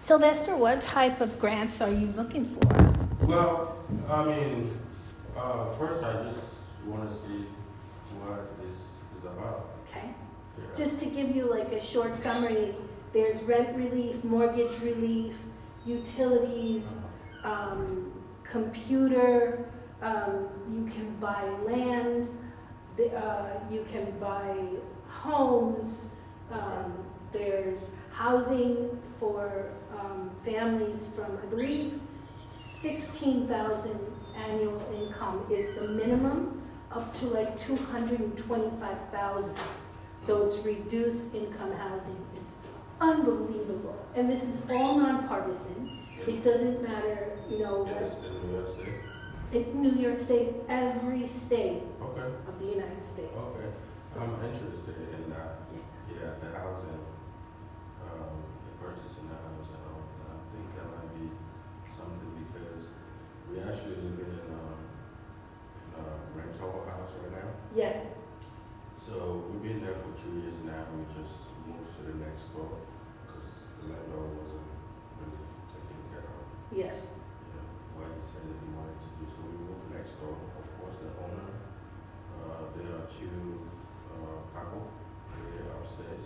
Sylvester, what type of grants are you looking for? Well, I mean, first I just want to see what this is about. Okay. Yeah. Just to give you like a short summary, there's rent relief, mortgage relief, utilities, computer, you can buy land, you can buy homes, there's housing for families from, I believe, 16,000 annual income is the minimum, up to like 225,000. So it's reduced income housing. It's unbelievable. And this is all nonpartisan. It doesn't matter, you know. Yes, in New York State. In New York State, every state Okay. of the United States. Okay. So, I'm interested in that. Yeah, the housing, purchasing the house, and all. I think that might be something because we actually living in a rental house right now. yes, So we've been there for 2 years now. We just moved to the next door because the landlord wasn't really taking care of, yes, what he said that he wanted to do. So we moved next door. Of course, the owner, there are two couple there upstairs,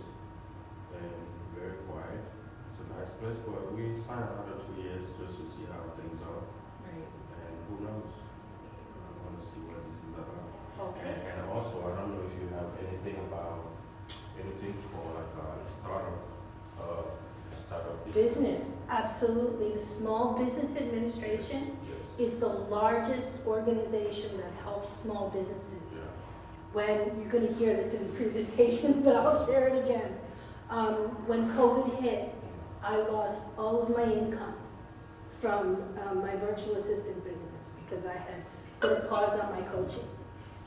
and very quiet. It's a nice place, but we signed another 2 years just to see how things are, right. and who knows? I want to see what this is about. Okay. And also, I don't know if you have anything for like a startup Business, absolutely. The Small Business Administration Yes. is the largest organization that helps small businesses. Yeah. When, you're going to hear this in the presentation, but I'll share it again. When COVID hit, I lost all of my income from my virtual assistant business because I had put a pause on my coaching.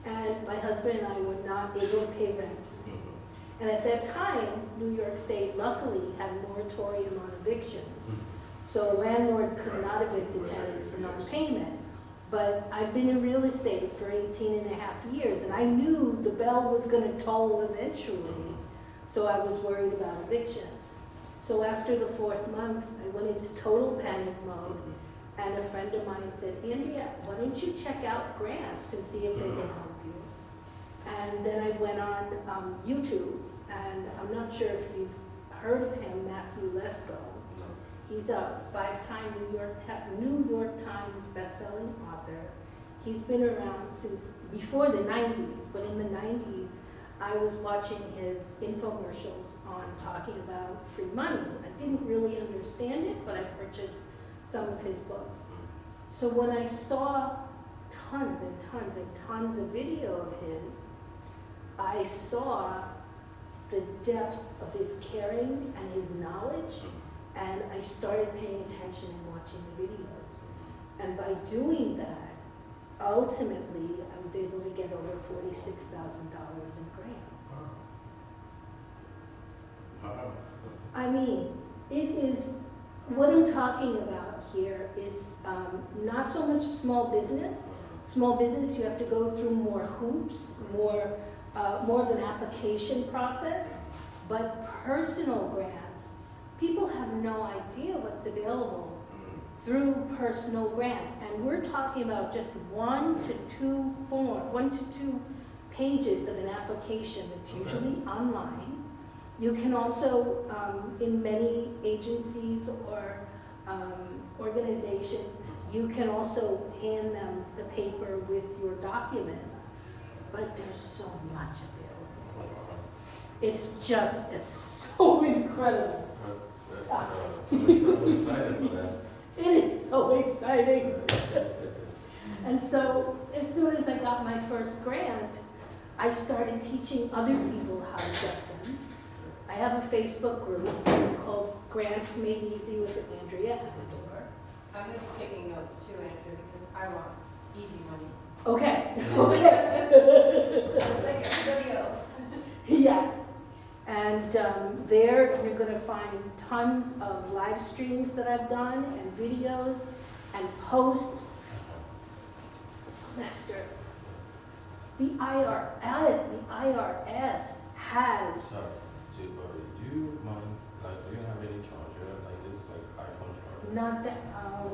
And my husband and I were not able to pay rent. And at that time, New York State luckily had a moratorium on evictions. So a landlord could not evict a tenant for non-payment. But I've been in real estate for 18 and a half years, and I knew the bell was going to toll eventually, so I was worried about eviction. So after the 4th month, I went into total panic mode, and a friend of mine said, Andrea, why don't you check out grants and see if they can help you? And then I went on YouTube, and I'm not sure if you've heard of him, Matthew Lesko. He's a 5-time New York Times best-selling author. He's been around since before the 90s, but in the 90s, I was watching his infomercials on talking about free money. I didn't really understand it, but I purchased some of his books. So when I saw tons and tons and tons of video of his, I saw the depth of his caring and his knowledge, and I started paying attention and watching the videos. And by doing that, ultimately, I was able to get over $46,000 in grants. Wow. I mean, it is, what I'm talking about here is not so much small business. Small business, you have to go through more hoops, more of an application process, but personal grants, people have no idea what's available through personal grants. And we're talking about just 1 to 2 pages of an application that's usually online. You can also, in many agencies or organizations, you can also hand them the paper with your documents, but there's so much available. It's so incredible. I'm excited for that. It is so exciting. And so as soon as I got my first grant, I started teaching other people how to get them. I have a Facebook group called Grants Made Easy with Andrea Amador. I'm going to be taking notes too, Andrew, because I want easy money. Okay. Just like everybody else. Yes. And there you're going to find tons of live streams that I've done and videos and posts. Sylvester, the IRS has... Sorry, do you mind, like, do you have any charger like this, like not that, I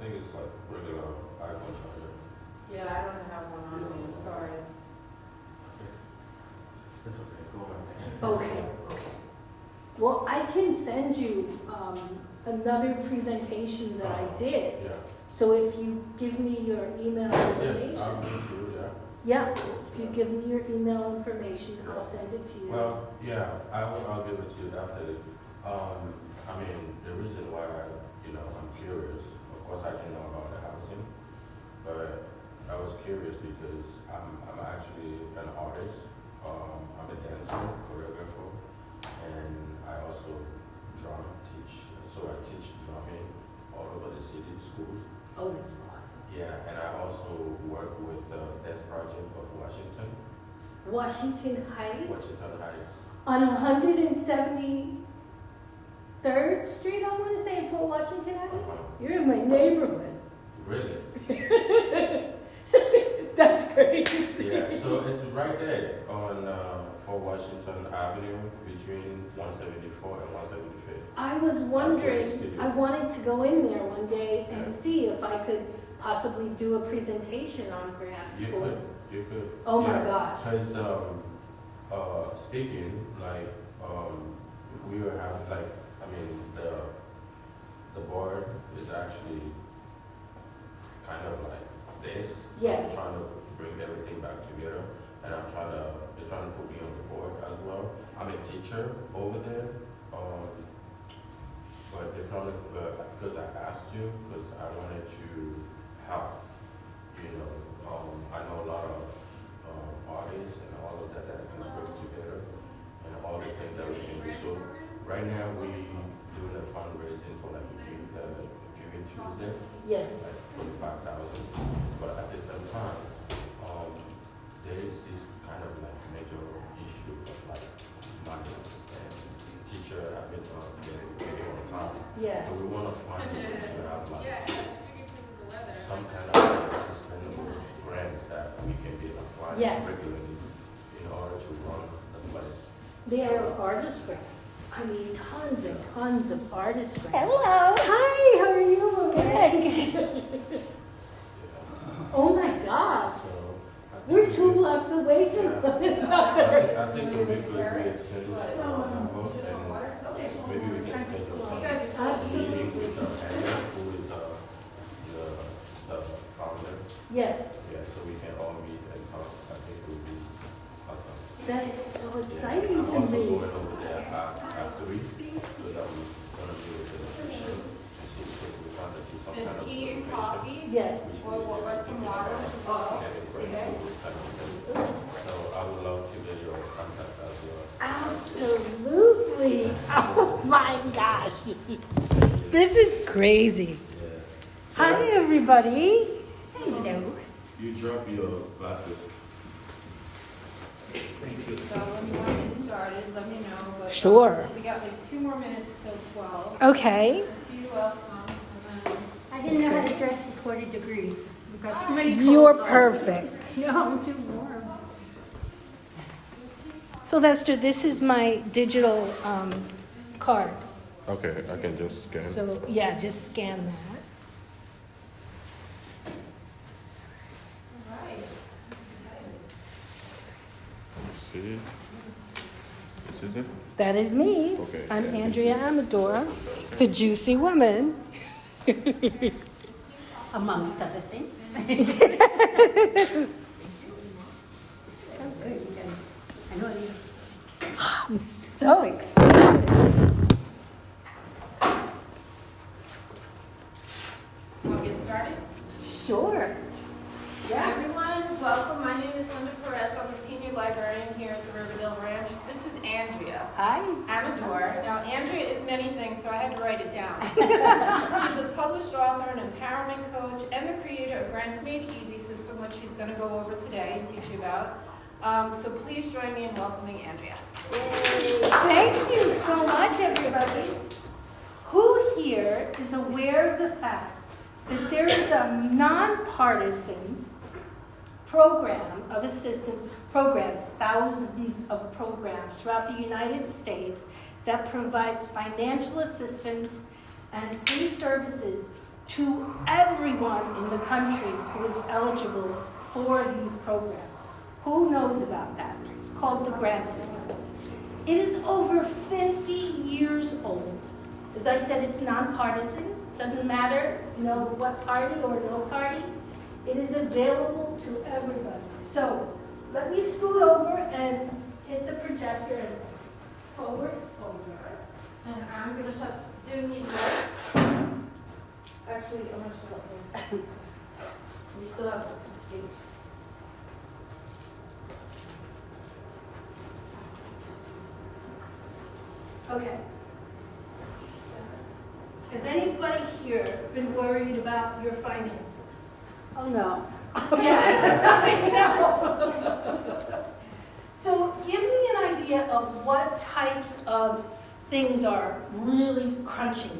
think it's like regular iPhone charger. Yeah, I don't have one on me, I'm sorry. It's okay, go ahead. okay. Well, I can send you, another presentation that I did. Yeah. So if you give me your email Yes, information. I'm going to, yeah. Yeah, if you give me your email information, I'll send it to you. Well, yeah, I'll give it to you definitely. I mean, the reason why I'm curious, of course I didn't know about the housing, but I was curious because I'm actually an artist. I'm a dancer, choreographer, and I also teach. So I teach drumming all over the city schools. Oh, that's awesome. Yeah, and I also work with the Dance Project of Washington. Washington Heights? Washington Heights. On 173rd Street, I want to say, in Fort Washington Avenue? Uh-huh. You're in my neighborhood. Really? That's great. Yeah, so it's right there on Fort Washington Avenue between 174 and 175th. I was wondering, I wanted to go in there one day and Yeah. see if I could possibly do a presentation on grants. You could. Oh my gosh. Because speaking, like, we were having, like, I mean, the board is actually kind of like this. So Yes. I'm trying to bring everything back together, and they're trying to put me on the board as well. I'm a teacher over there, but they're trying to, because I asked you, because I wanted to help, I know a lot of artists and all of that can work together, and all the things that we can do. So right now we doing a fundraising for like Giving Tuesday, Yes. like 45,000. But at the same time, there is this kind of like major issue of like money, and teacher have been getting all the time. Yes. So we want to find a way to have like some kind of sustainable grant that we can be applied Yes. regularly in order to run the place. There are artist grants. I mean, tons and tons of artist grants. Hello. Hi, how are you? Good. Oh my gosh. So I think We're we 2 could- blocks away from Yeah. one another. I think it would be good we exchange info, and maybe we can schedule some meeting with Anya, who is the founder. Yes, Yeah, so we can all meet and talk. I think it would be awesome. that is so Yeah. exciting I'm to also me. going over there at 3, because I'm gonna be with the official to see if we find some kind Is of tea and information, coffee, Yes. which or some water as well? get it right Okay. through type of thing. So I would love to get your contact as well. Absolutely. Oh my gosh. This is crazy. Yeah. Hi, everybody. Hello. You drop your glasses. So when you want to get started, let me know. But, Sure. We got like 2 more minutes till 12. Okay. Let's see who else comes, and then. I didn't know how to dress for 40 degrees. We've got too many clothes You're on. perfect. No, I'm too warm. Sylvester, this is my digital card. Okay, I can just scan. So, yeah, just scan that. All right. See? This is it? That is me. Okay. I'm And Andrea Amador, the juicy woman. Amongst other things. Oh, good. You can, I know you. I'm so excited. We'll get started. Sure. Everyone, welcome. My name is Linda Perez. I'm the senior librarian here at the Riverdale Ranch. This is Andrea Hi. Amador. Now, Andrea is many things, so I had to write it down. She's a published author, an empowerment coach, and the creator of Grants Made Easy system, which she's going to go over today and teach you about. So please join me in welcoming Andrea. Thank you so much, everybody. Who here is aware of the fact that there is a nonpartisan program of assistance, programs, thousands of programs throughout the United States that provides financial assistance and free services to everyone in the country who is eligible for these programs. Who knows about that? It's called the grant system. It is over 50 years old. As I said, it's nonpartisan. Doesn't matter, what party or no party. It is available to everybody. So let me scoot over and hit the projector and forward, over. And I'm gonna start doing these lights. Actually, I'm gonna shut up those. We still have some stage. Okay. Has anybody here been worried about your finances? Oh, no. Yeah, I know. So give me an idea of what types of things are really crunching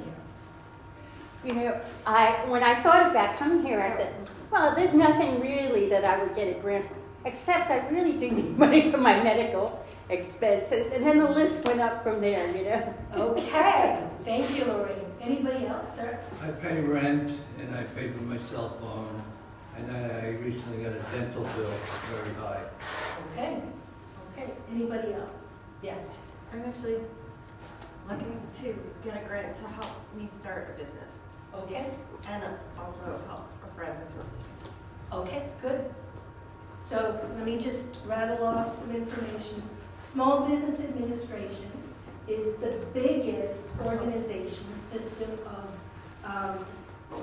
you. When I thought about coming here, I said, well, there's nothing really that I would get a grant, except I really do need money for my medical expenses. And then the list went up from there, Okay, thank you, Lorraine. Anybody else, sir? I pay rent and I pay for my cell phone, and I recently got a dental bill, very high. Okay, anybody else? Yeah. I'm actually looking to get a grant to help me start a business Okay, and also help a friend with roots. okay, good. So let me just rattle off some information. Small Business Administration is the biggest organization system of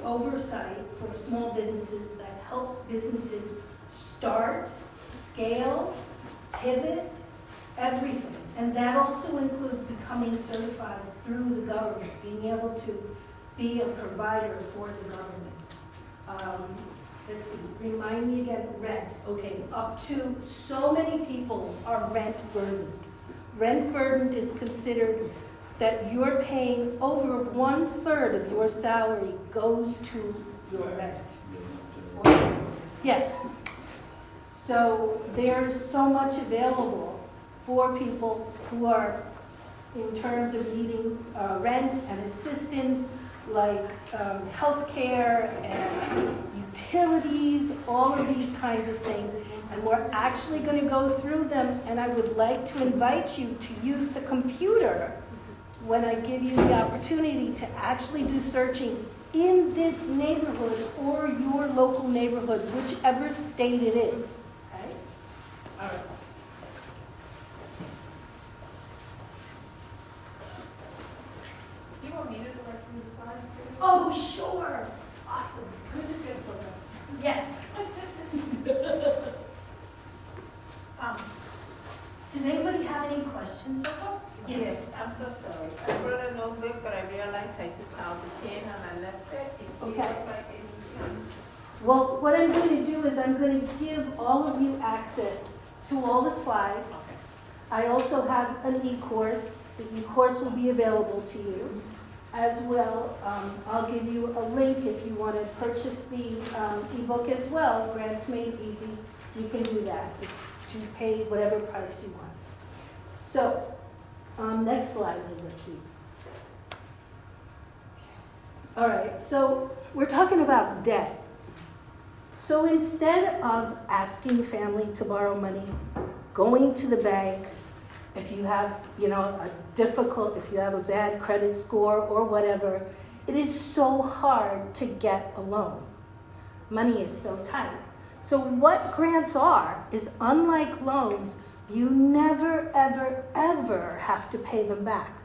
oversight for small businesses that helps businesses start, scale, pivot, everything. And that also includes becoming certified through the government, being able to be a provider for the government. Let's see, remind me again, rent. Okay, up to so many people are rent burdened. Rent burdened is considered that you're paying over 1/3 of your salary goes to your rent. Yes. So there's so much available for people who are, in terms of needing rent and assistance, like healthcare and utilities, all of these kinds of things. And we're actually going to go through them, and I would like to invite you to use the computer when I give you the opportunity to actually do searching in this neighborhood or your local neighborhood, whichever state it is. Okay? All right. Do you want me to direct from the sides? Oh, sure. Awesome. Let me just get a photo. Yes. Does anybody have any questions so far? Yes, I'm so sorry. I brought a notebook, but I realized I took out the pen and I left it. It's Okay. by any chance. Well, what I'm going to do is I'm going to give all of you access to all the slides. I also have an e-course. The e-course will be available to you as well. I'll give you a link if you want to purchase the e-book as well. Grants Made Easy. You can do that. It's to pay whatever price you want. So, next slide, Linda, please. All right, so we're talking about debt. So instead of asking family to borrow money, going to the bank, if you have, if you have a bad credit score or whatever, it is so hard to get a loan. Money is so tight. So what grants are is, unlike loans, you never, ever, ever have to pay them back.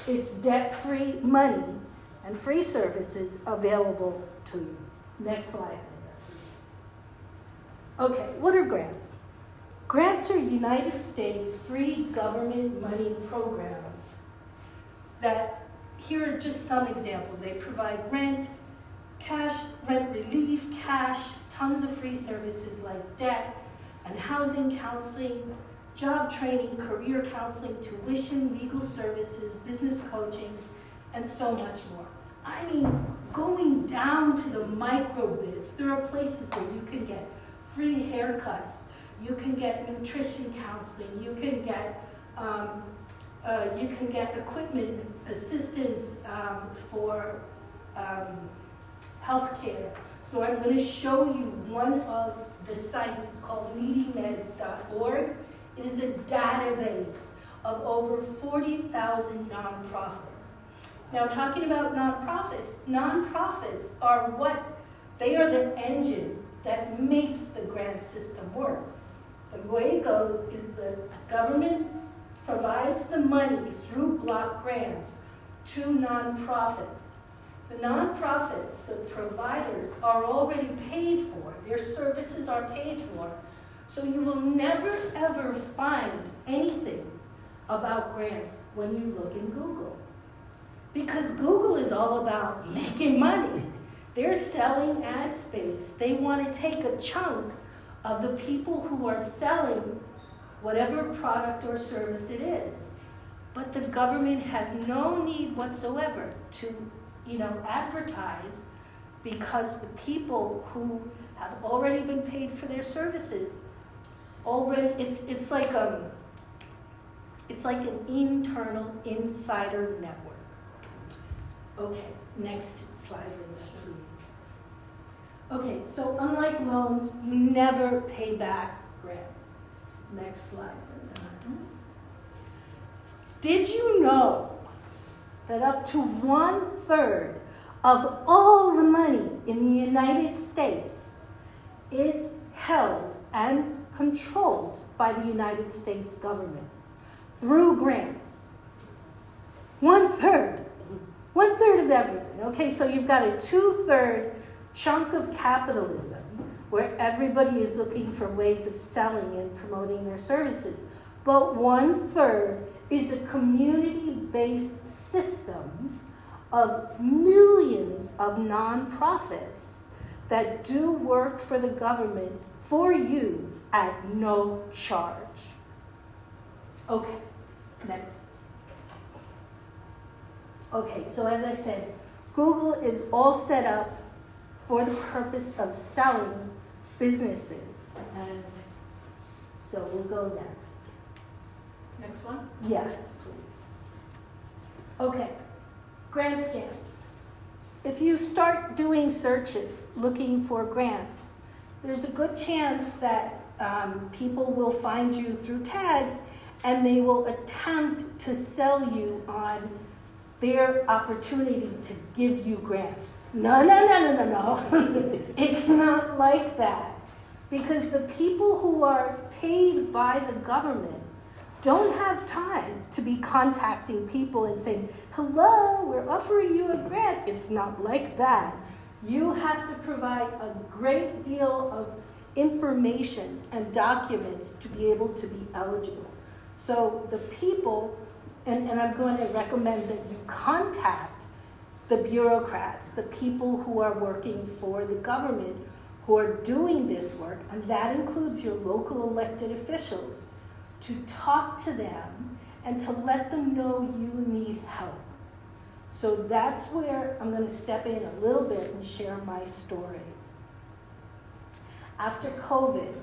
It's debt-free money and free services available to you. Next slide. Okay, what are grants? Grants are United States free government money programs that, here are just some examples. They provide rent, cash, rent relief, cash, tons of free services like debt and housing, counseling, job training, career counseling, tuition, legal services, business coaching, and so much more. I mean, going down to the micro bits, there are places where you can get free haircuts, you can get nutrition counseling, you can get you can get equipment assistance for healthcare. So I'm going to show you one of the sites. It's called needymeds.org. It is a database of over 40,000 nonprofits. Now, talking about nonprofits are they are the engine that makes the grant system work. The way it goes is the government provides the money through block grants to nonprofits. The nonprofits, the providers, are already paid for. Their services are paid for. So you will never, ever find anything about grants when you look in Google. Because Google is all about making money. They're selling ad space. They want to take a chunk of the people who are selling whatever product or service it is. But the government has no need whatsoever to, advertise, because the people who have already been paid for their services it's like an internal insider network. Okay, next slide, please. Okay, so unlike loans, you never pay back grants. Next slide. Did you know that up to 1/3 of all the money in the United States is held and controlled by the United States government through grants? 1/3. 1/3 of everything. Okay, so you've got a 2/3 chunk of capitalism where everybody is looking for ways of selling and promoting their services. But 1/3 is a community-based system of millions of nonprofits that do work for the government for you at no charge. Okay, next. Okay, so as I said, Google is all set up for the purpose of selling businesses. And so we'll go next. Next one? Yes, please. Okay, grant scams. If you start doing searches looking for grants, there's a good chance that people will find you through tags and they will attempt to sell you on their opportunity to give you grants. No. It's not like that. Because the people who are paid by the government don't have time to be contacting people and saying, hello, we're offering you a grant. It's not like that. You have to provide a great deal of information and documents to be able to be eligible. So the people, and I'm going to recommend that you contact the bureaucrats, the people who are working for the government, who are doing this work, and that includes your local elected officials, to talk to them and to let them know you need help. So that's where I'm going to step in a little bit and share my story. After COVID,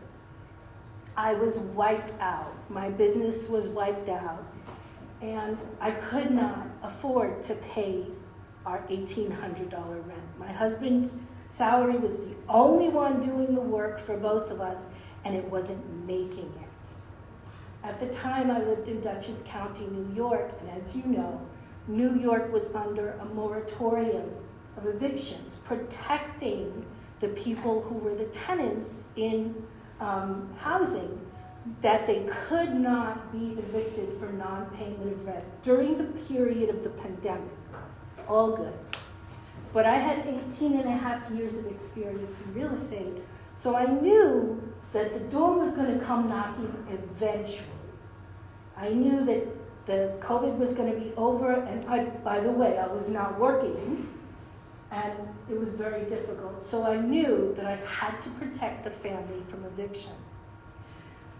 I was wiped out. My business was wiped out, and I could not afford to pay our $1,800 rent. My husband's salary was the only one doing the work for both of us, and it wasn't making it. At the time, I lived in Dutchess County, New York, and as you know, New York was under a moratorium of evictions, protecting the people who were the tenants in housing, that they could not be evicted for non-payment of rent during the period of the pandemic. All good. But I had 18 and a half years of experience in real estate, so I knew that the door was going to come knocking eventually. I knew that the COVID was going to be over, and by the way, I was not working, and it was very difficult. So I knew that I had to protect the family from eviction.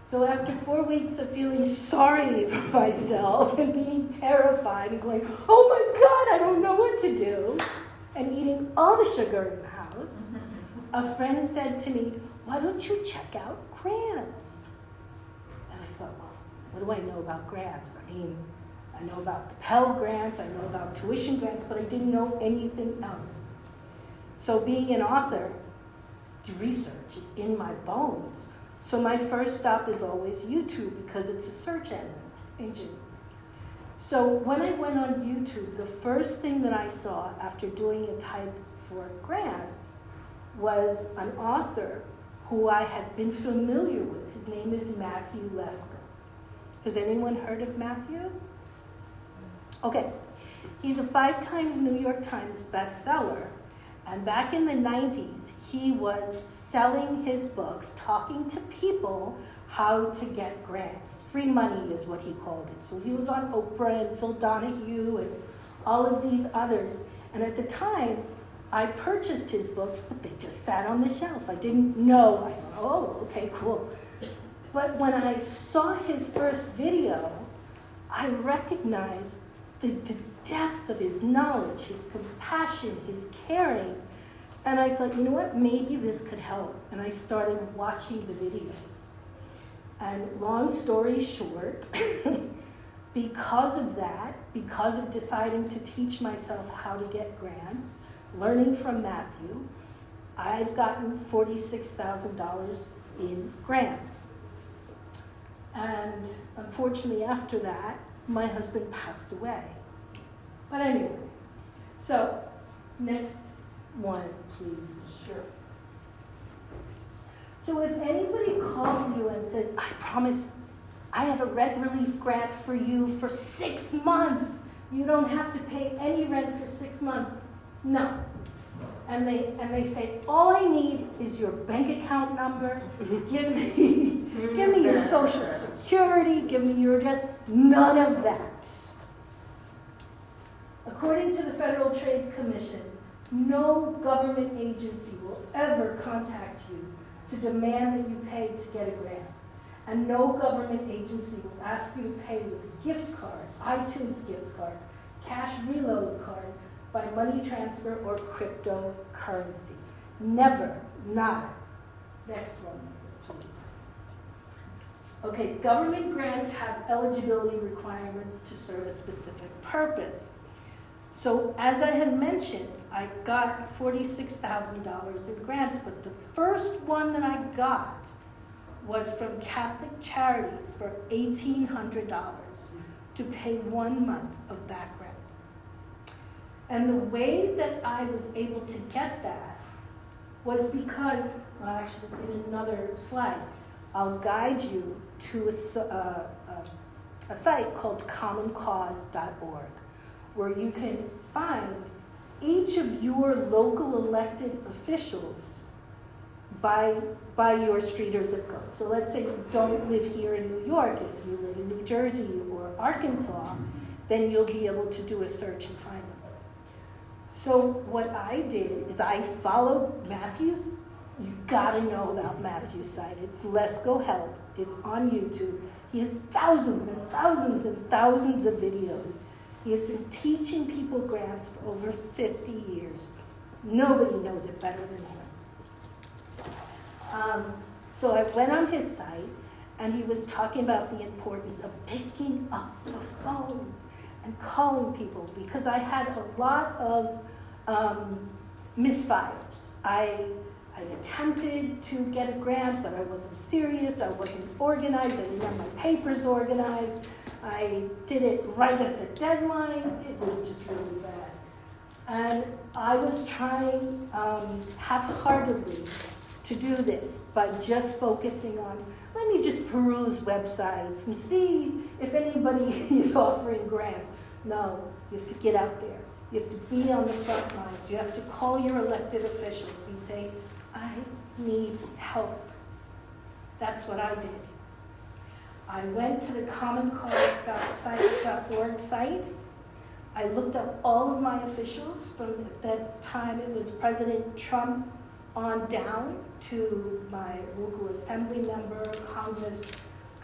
So after 4 weeks of feeling sorry for myself and being terrified and going, oh my God, I don't know what to do, and eating all the sugar in the house, a friend said to me, why don't you check out grants? And I thought, well, what do I know about grants? I mean, I know about the Pell Grant, I know about tuition grants, but I didn't know anything else. So being an author, the research is in my bones. So my first stop is always YouTube because it's a search engine. So when I went on YouTube, the first thing that I saw after doing a type for grants was an author who I had been familiar with. His name is Matthew Lesko. Has anyone heard of Matthew? Okay, he's a 5-time New York Times bestseller, and back in the 90s, he was selling his books, talking to people how to get grants. Free money is what he called it. So he was on Oprah and Phil Donahue and all of these others. And at the time, I purchased his books, but they just sat on the shelf. I didn't know. I thought, oh, okay, cool. But when I saw his first video, I recognized the depth of his knowledge, his compassion, his caring. And I thought, you know what, maybe this could help. And I started watching the videos. And long story short, because of that, because of deciding to teach myself how to get grants, learning from Matthew, I've gotten $46,000 in grants. And unfortunately after that, my husband passed away. But anyway, so next one, please. Sure. So if anybody calls you and says, I promise I have a rent relief grant for you for 6 months, you don't have to pay any rent for 6 months. No. And they say, all I need is your bank account number, give me your social security, give me your address. None of that. According to the Federal Trade Commission, no government agency will ever contact you to demand that you pay to get a grant. And no government agency will ask you to pay with a gift card, iTunes gift card, cash reload card, by money transfer or cryptocurrency. Never, not. Next one, please. Okay, government grants have eligibility requirements to serve a specific purpose. So as I had mentioned, I got $46,000 in grants, but the first one that I got was from Catholic Charities for $1,800 to pay 1 month of back rent. And the way that I was able to get that was because, well, actually in another slide, I'll guide you to a site called commoncause.org, where you can find each of your local elected officials by your street or zip code. So let's say you don't live here in New York. If you live in New Jersey or Arkansas, then you'll be able to do a search and find them. So what I did is I followed Matthew's. You gotta know about Matthew's site. It's Let's Go Help. It's on YouTube. He has thousands and thousands and thousands of videos. He has been teaching people grants for over 50 years. Nobody knows it better than him. So I went on his site, and he was talking about the importance of picking up the phone and calling people, because I had a lot of misfires. I attempted to get a grant, but I wasn't serious, I wasn't organized, I didn't have my papers organized, I did it right at the deadline, it was just really bad. And I was trying half-heartedly to do this by just focusing on, let me just peruse websites and see if anybody is offering grants. No, you have to get out there. You have to be on the front lines. You have to call your elected officials and say, I need help. That's what I did. I went to the commoncause.org site. I looked up all of my officials. From at that time, it was President Trump on down to my local assembly member,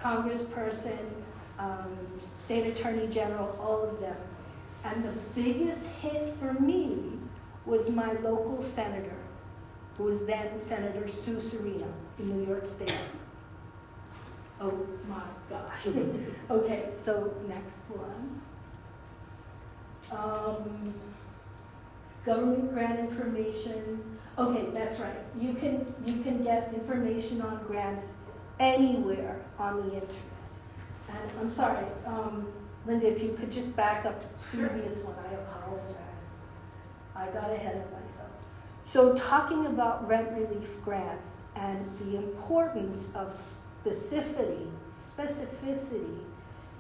congressperson, state attorney general, all of them. And the biggest hit for me was my local senator, who was then Senator Sue Serino in New York State. Oh my gosh. Okay, so next one. Government grant information. Okay, that's right. You can get information on grants anywhere on the internet. And I'm sorry, Linda, if you could just back up to the previous one, I apologize. I got ahead of myself. So talking about rent relief grants and the importance of specificity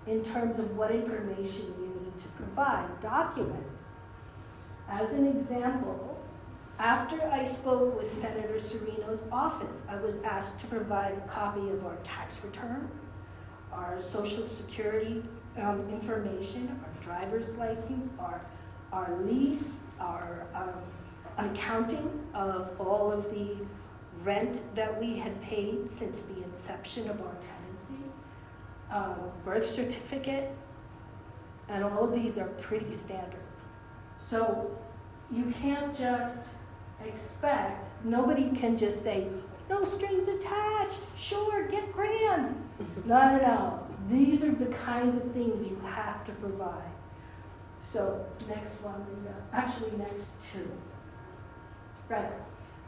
in terms of what information you need to provide, documents. As an example, after I spoke with Senator Serino's office, I was asked to provide a copy of our tax return, our social security information, our driver's license, our lease, our an accounting of all of the rent that we had paid since the inception of our tenancy, birth certificate, and all of these are pretty standard. So you can't just expect, nobody can just say, no strings attached, sure, get grants. No. These are the kinds of things you have to provide. So next one, Linda. Actually, next two. Right.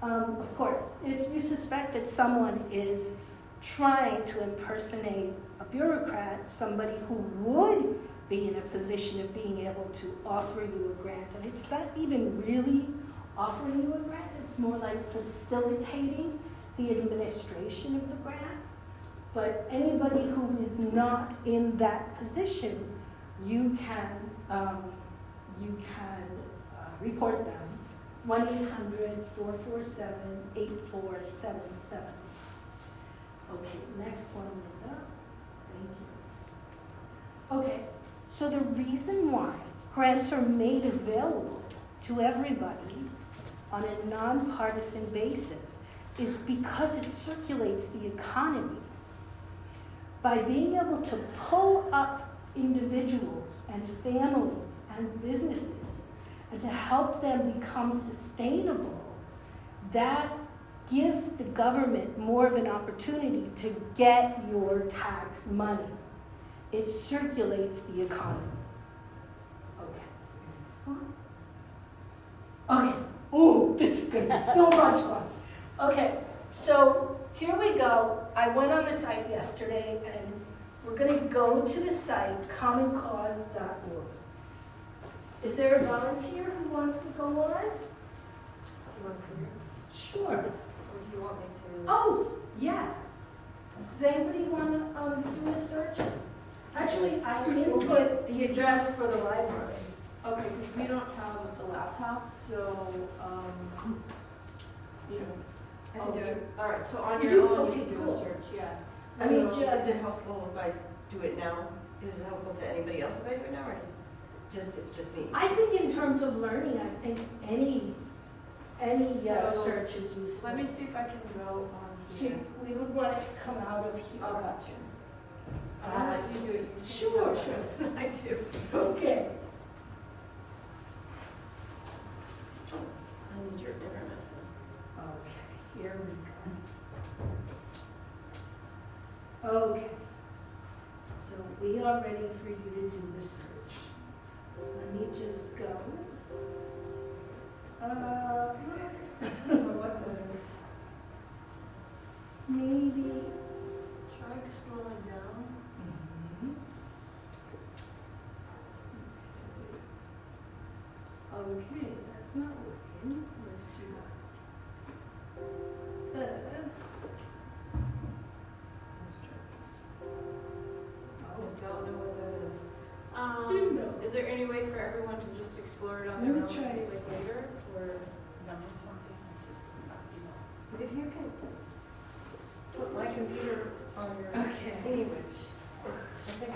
Of course, if you suspect that someone is trying to impersonate a bureaucrat, somebody who would be in a position of being able to offer you a grant, and it's not even really offering you a grant, it's more like facilitating the administration of the grant. But anybody who is not in that position, you can report them. 1-800-447-8477. Okay, next one, Linda. Thank you. Okay, so the reason why grants are made available to everybody on a nonpartisan basis is because it circulates the economy. By being able to pull up individuals and families and businesses and to help them become sustainable, that gives the government more of an opportunity to get your tax money. It circulates the economy. Okay, next one. Okay, ooh, this is gonna be so much fun. Okay, so here we go. I went on the site yesterday and we're gonna go to the site, commoncause.org. Is there a volunteer who wants to go on? Do you want to see it? Sure. Or do you want me to? Oh, yes. Does anybody want to do a search? Actually, I input the address for the library. Okay, because we don't have the laptop, so, you know. I can do it. All right, so on You your do? own, Okay, you can do a cool. search, yeah. I mean, So just- is it helpful if I do it now? Is it helpful to anybody else if I do it now, or just it's just me? I think in terms of learning, I think any So, search is useful. Let me see if I can go on So here. we would want it to come out of here. Oh, gotcha. I'll let you do it. You seem to Sure, know sure. I do. Okay. I need your internet though. Okay, here we go. Okay. So we are ready for you to do the search. Let me just go. What is? Maybe. Try scrolling down. Okay, that's not working. Let's do this. Let's try this. I don't know what that is. No. Is there any way for everyone to just explore it on Let their me own, try like this. later, or? But if you can put my computer on your Okay. thingy, which I think I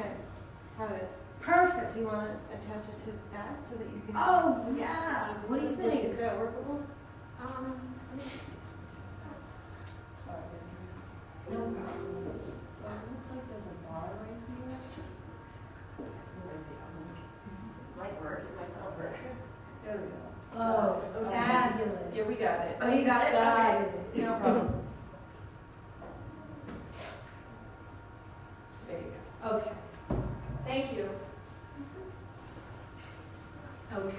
have it. Perfect. Do you want to attach it to that so that you can? Oh, yeah. What do you think? Is that workable? Let me see something. Sorry, Andrea. No problem. So it looks like there's a bar right here. Might work, it might not work. There we go. Oh, fabulous. Yeah, we got it. Oh, you got it? Got Okay. it. No problem. There you Okay. go. Thank you. Okay.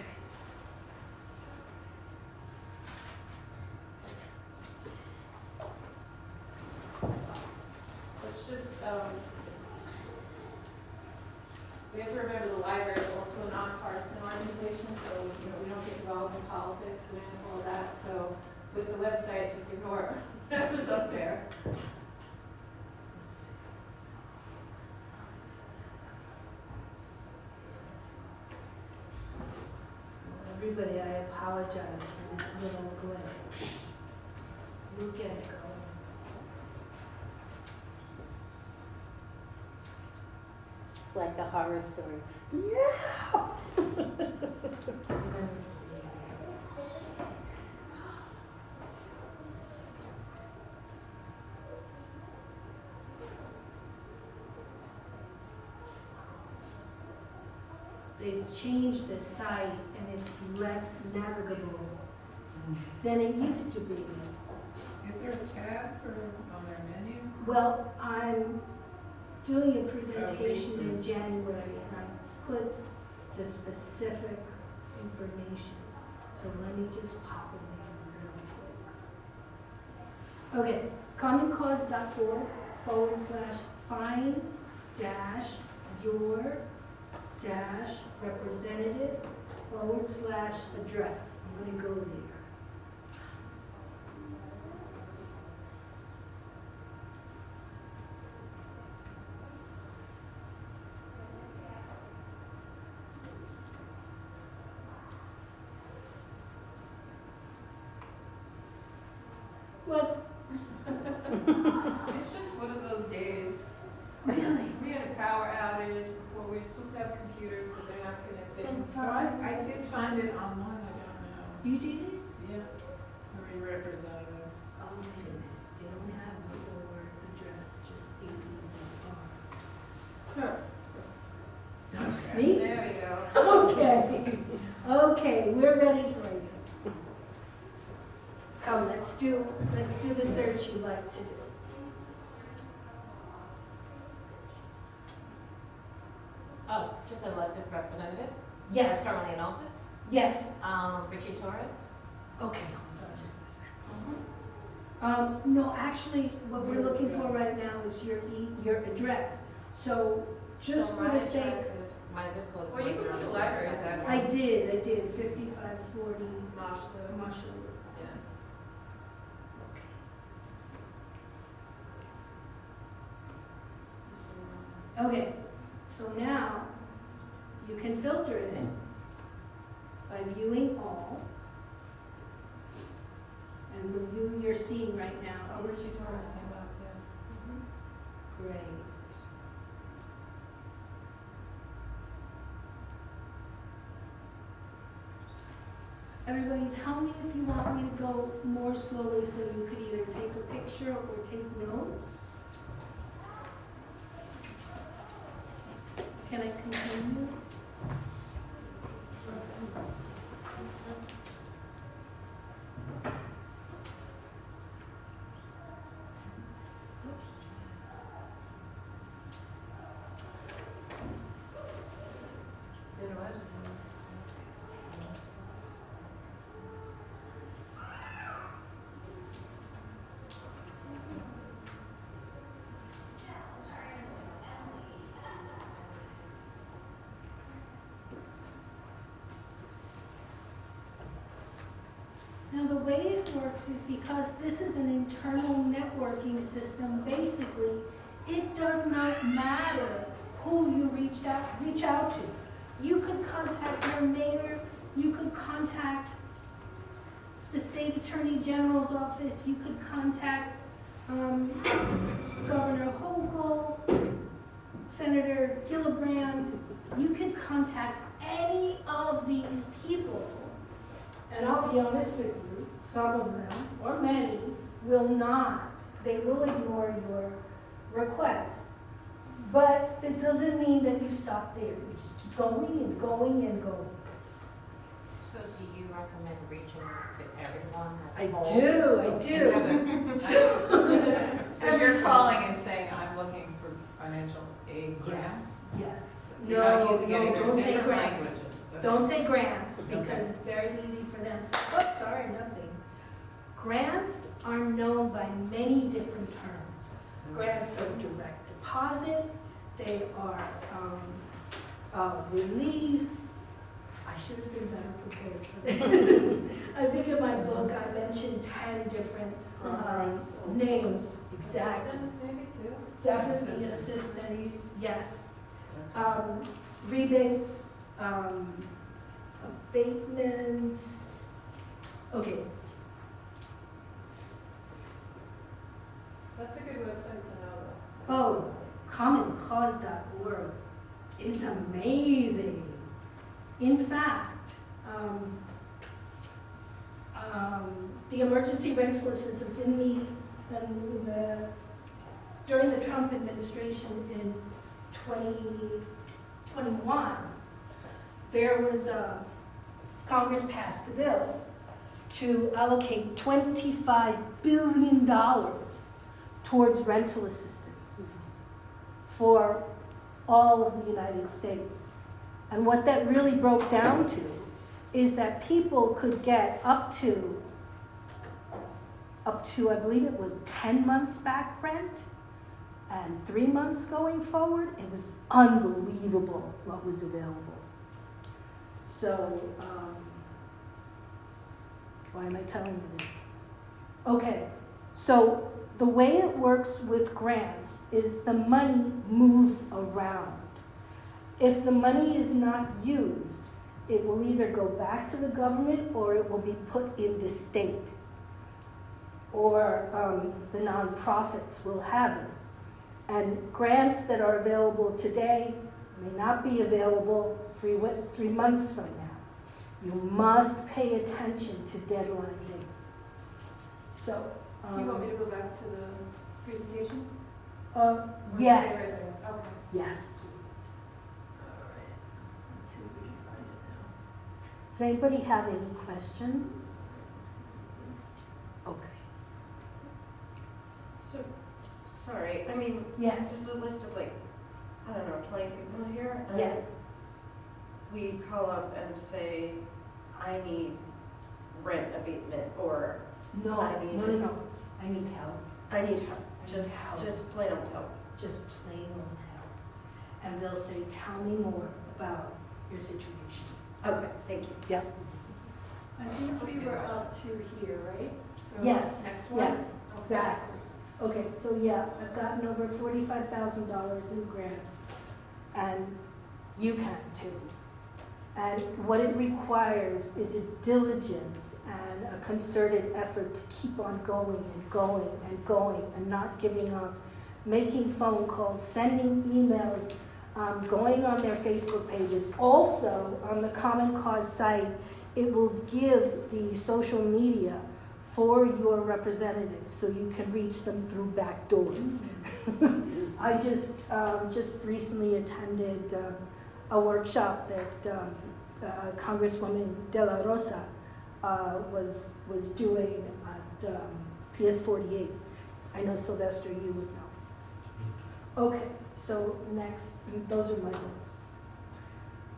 It's just, we have to remember the library is also a nonpartisan organization, so, we don't get involved in politics and all of that, so with the website, just ignore whatever's up there. Everybody, I apologize for this little glitch. We'll get it going. It's like a horror story. Let's see. They've changed the site and it's less navigable than it used to be. Is there a tab on their menu? Well, I'm doing a presentation in resource. January and I put the specific information. So let me just pop it in real quick. Okay, commoncause.org/find-your-representative/address. I'm gonna go there. What? It's just one of those days. Really? We had a power outage before, we were supposed to have computers, but they're not connected. I'm So sorry. I did find it online, I don't know. You did it? Yeah, three representatives. Oh, wait a minute. They don't have the forward address, just AD.R. Huh. I'm sneaky. There you go. Okay. Okay, we're ready for you. Come, let's do the search you like to do. Oh, just elected representative? Yes. That's currently in office? Yes. Richie Torres? Okay, hold on just a second. No, actually, what we're looking for right now is your address. So just So for my the sake, address is- my zip code is Well, you can put the library's 1047. address. I did, 5540 Marshall. Marshall. Yeah. Okay, so now you can filter it by viewing all. And the view you're seeing right now Oh, is Richie Torres came up, yeah. great. Everybody, tell me if you want me to go more slowly so you could either take a picture or take notes. Can I continue? Did what? Now, the way it works is because this is an internal networking system, basically, it does not matter who you reach out to. You could contact your mayor, you could contact the state attorney general's office, you could contact Governor Hochul, Senator Gillibrand, you could contact any of these people. And I'll be honest with you, some of them, or many, will not. They will ignore your request. But it doesn't mean that you stop there. You just keep going and going and going. So do you recommend reaching to everyone as I a whole? do. So you're calling and saying, I'm looking for financial aid grants? Yes, yes. You're not using No, any, they're don't say different grants. languages. Don't say grants, because it's very easy for them to say, oh, sorry, nothing. Grants are known by many different terms. Grants are direct deposit, they are relief. I should have been better prepared for this. I think in my book I mentioned 10 different names. Exactly. Assistance maybe too? Definitely assistance, yes. Rebates, abatements. Okay, That's a good website to know though. oh, commoncause.org is amazing. In fact, the emergency rental assistance during the Trump administration in 2021, there was Congress passed a bill to allocate $25 billion towards rental assistance for all of the United States. And what that really broke down to is that people could get up to I believe it was 10 months back rent and 3 months going forward. It was unbelievable what was available. So, why am I telling you this? Okay, so the way it works with grants is the money moves around. If the money is not used, it will either go back to the government or it will be put in the state. Or the nonprofits will have it. And grants that are available today may not be available 3 months from now. You must pay attention to deadline dates. So, Do you want me to go back to the presentation? yes, Or stay right there? Okay. yes, please. All right. Let's see if we can find it now. Does anybody have any questions? Okay. So, sorry, I mean, Yes. there's a list of like, I don't know, 20 people here. And Yes. We call up and say, I need rent abatement, or No, I need no, this. no. I need help. I need help. I need Just, help. just plain old help. Just plain old help. And they'll say, tell me more about your situation. Okay, thank you. Yep. I think we were up to here, right? So Yes, next one? yes, Okay. exactly. Okay, so yeah, I've gotten over $45,000 in grants, and you can too. And what it requires is a diligence and a concerted effort to keep on going and going and going and not giving up, making phone calls, sending emails, going on their Facebook pages. Also, on the Common Cause site, it will give the social media for your representatives so you can reach them through back doors. I just recently attended a workshop that Congresswoman De La Rosa was doing at PS 48. I know Sylvester, you would know. Okay, so next, those are my notes.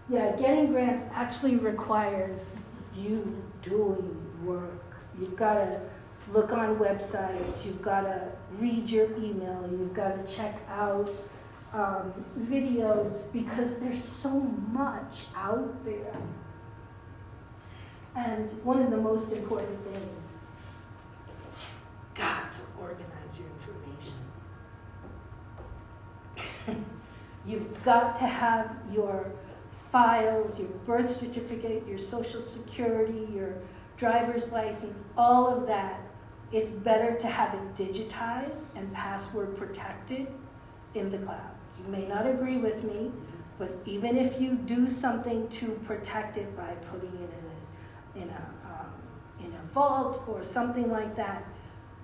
Yeah, getting grants actually requires you doing work. You've got to look on websites, you've got to read your email, you've got to check out videos, because there's so much out there. And one of the most important things, you've got to organize your information. You've got to have your files, your birth certificate, your social security, your driver's license, all of that. It's better to have it digitized and password protected in the cloud. You may not agree with me, but even if you do something to protect it by putting it in a vault or something like that,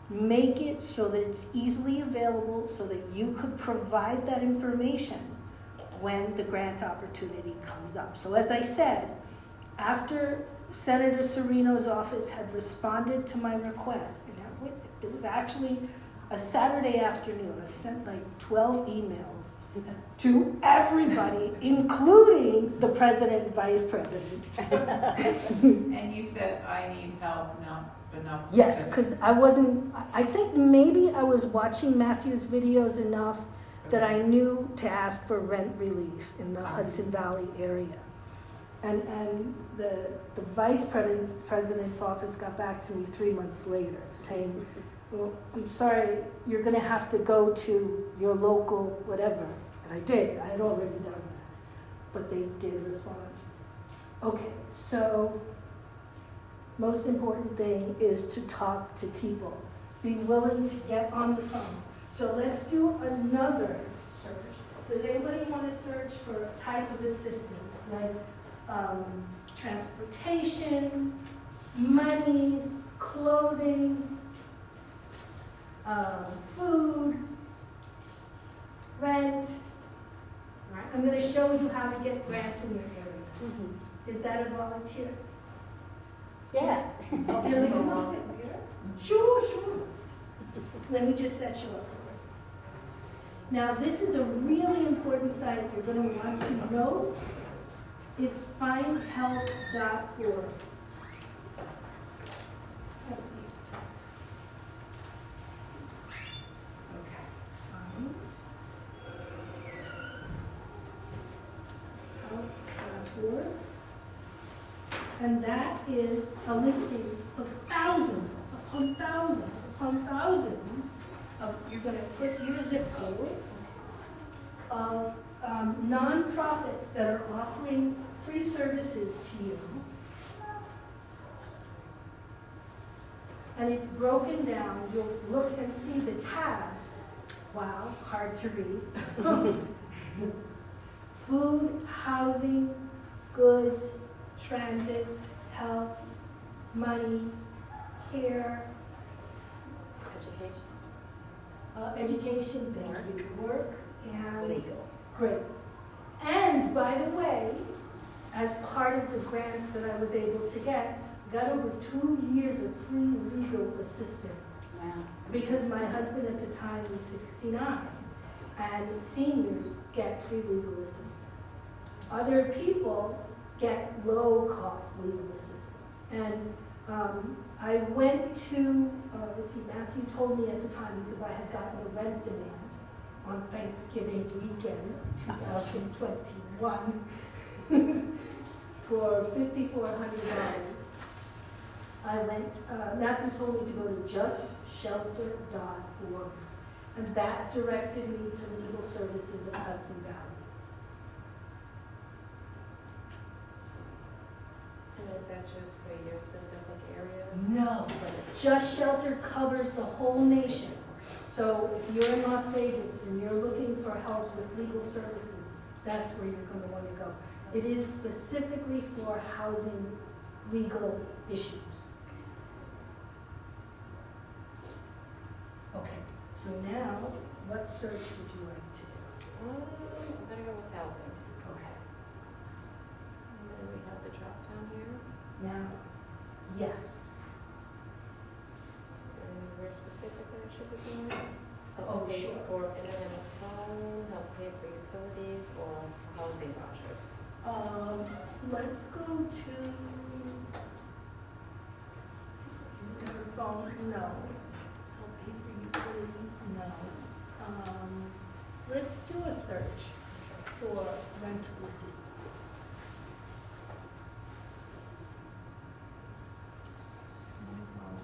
make it so that it's easily available so that you could provide that information when the grant opportunity comes up. So as I said, after Senator Serino's office had responded to my request, and it was actually a Saturday afternoon, I sent like 12 emails to everybody, including the president and vice president. And you said, I need help, no, but not specific. Yes, because I think maybe I was watching Matthew's videos enough that I knew to ask for rent relief in the Hudson Valley area. And the vice president's office got back to me 3 months later saying, well, I'm sorry, you're gonna have to go to your local whatever. And I did, I had already done that, but they did respond. Okay, so most important thing is to talk to people. Be willing to get on the phone. So let's do another search. Does anybody want to search for a type of assistance, like transportation, money, clothing, food, rent? I'm going to show you how to get grants in your area. Mm-hmm. Is that a volunteer? Yeah. Sure. Let me just set you up for it. Now, this is a really important site you're going to want to know. It's findhelp.org. Let's see. Okay, findhelp.org. And that is a listing of thousands upon thousands upon thousands of, you're going to put your zip code, of nonprofits that are offering free services to you. And it's broken down. You'll look and see the tabs. Wow, hard to read. Food, housing, goods, transit, health, money, care, education, work, and Legal. great. And by the way, as part of the grants that I was able to get, got over 2 years of free legal assistance. Wow. Because my husband at the time was 69, and seniors get free legal assistance. Other people get low-cost legal assistance. And I went to, let's see, Matthew told me at the time, because I had gotten a rent demand on Thanksgiving weekend of 2021 for $5,400. I went, Matthew told me to go to justshelter.org, and that directed me to Legal Services of Hudson Valley. And is that just for your specific area? No, Just Shelter covers the whole nation. So if you're in Las Vegas and you're looking for help with legal services, that's where you're going to want to go. It is specifically for housing legal issues. Okay, so now, what search would you like to do? I'm gonna go with housing. Okay, And then we have the drop down here. now, yes. Is there anywhere specific that I should be doing? Oh, Help pay sure. for internet and phone, help pay for utilities, or housing vouchers. Let's go to your phone, no. Help pay for utilities, no. Let's do a search for rental assistance.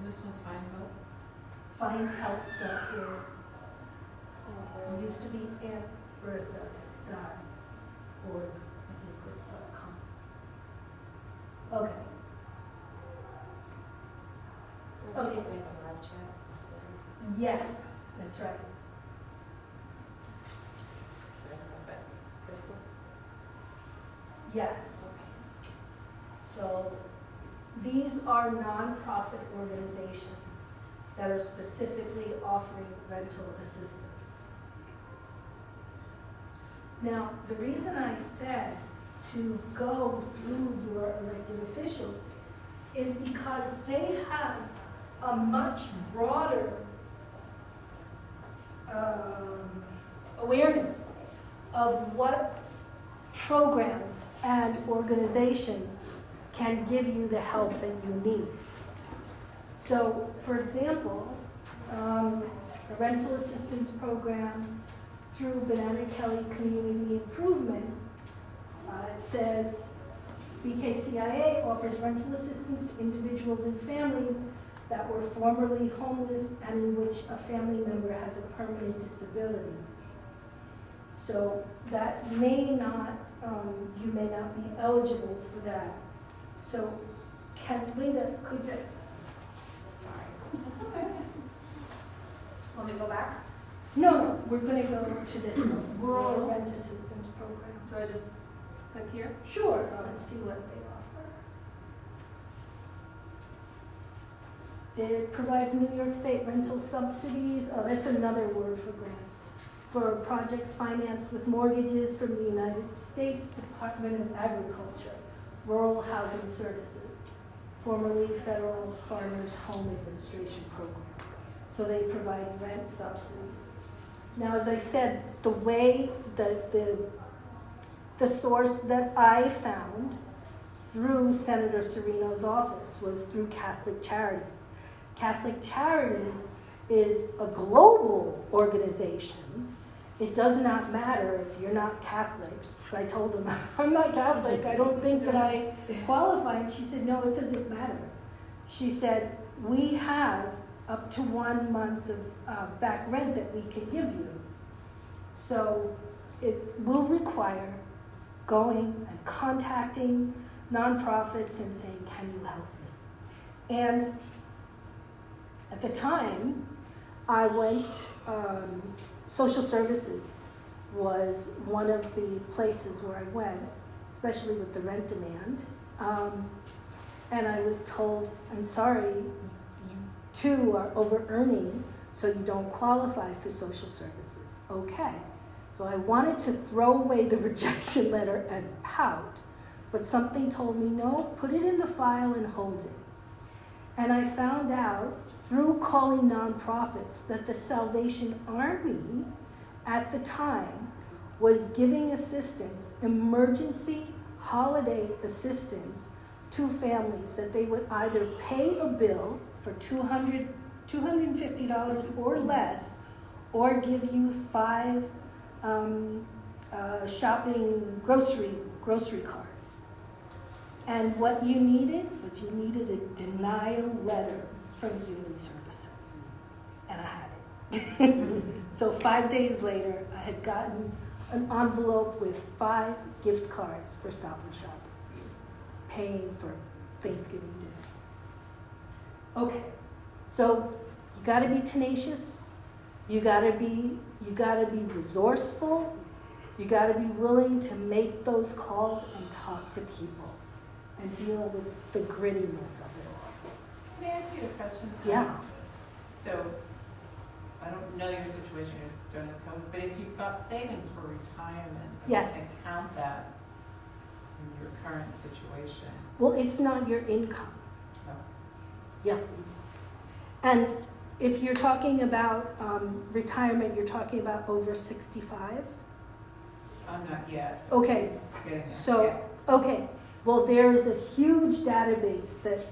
This one's fine, Hope. Findhelp.org. It used to be AuntBertha.org, I think, or .com. Okay. Okay. We have a live chat. Yes, that's right. That's not bad. This one? Yes. Okay. So these are nonprofit organizations that are specifically offering rental assistance. Now, the reason I said to go through your elected officials is because they have a much broader awareness of what programs and organizations can give you the help that you need. So, for example, the rental assistance program through Banana Kelly Community Improvement, it says BKCIA offers rental assistance to individuals and families that were formerly homeless and in which a family member has a permanent disability. So that may not, you may not be eligible for that. So Linda, could you? That's okay. Want me to go back? No, we're gonna go to this one, Rural Rent Assistance Program. Do I just click here? Sure, let's see what they offer. It provides New York State rental subsidies, oh, that's another word for grants, for projects financed with mortgages from the United States Department of Agriculture, Rural Housing Services, formerly Federal Farmers Home Administration Program. So they provide rent subsidies. Now, as I said, the way the source that I found through Senator Serino's office was through Catholic Charities. Catholic Charities is a global organization. It does not matter if you're not Catholic. I told them, I'm not Catholic, I don't think that I qualify. And she said, no, it doesn't matter. She said, we have up to 1 month of back rent that we can give you. So it will require going and contacting nonprofits and saying, can you help me? And at the time, I went, social services was one of the places where I went, especially with the rent demand. And I was told, I'm sorry, you two are over-earning, so you don't qualify for social services. Okay. So I wanted to throw away the rejection letter and pout, but something told me, no, put it in the file and hold it. And I found out through calling nonprofits that the Salvation Army at the time was giving assistance, emergency holiday assistance to families, that they would either pay a bill for $250 or less, or give you 5 shopping grocery cards. And what you needed was you needed a denial letter from Human Services. And I had it. So 5 days later, I had gotten an envelope with 5 gift cards for Stop and Shop, paying for Thanksgiving dinner. Okay, so you gotta be tenacious, you gotta be resourceful, you gotta be willing to make those calls and talk to people and deal with the grittiness of it all. Can I ask you a question? Yeah. So, I don't know your situation, you don't have to tell me, but if you've got savings for retirement, Yes. you can count that in your current situation. Well, it's not your income. No. Yeah. And if you're talking about retirement, you're talking about over 65? I'm not yet. Okay, Getting there. so, Yeah. okay. Well, there is a huge database that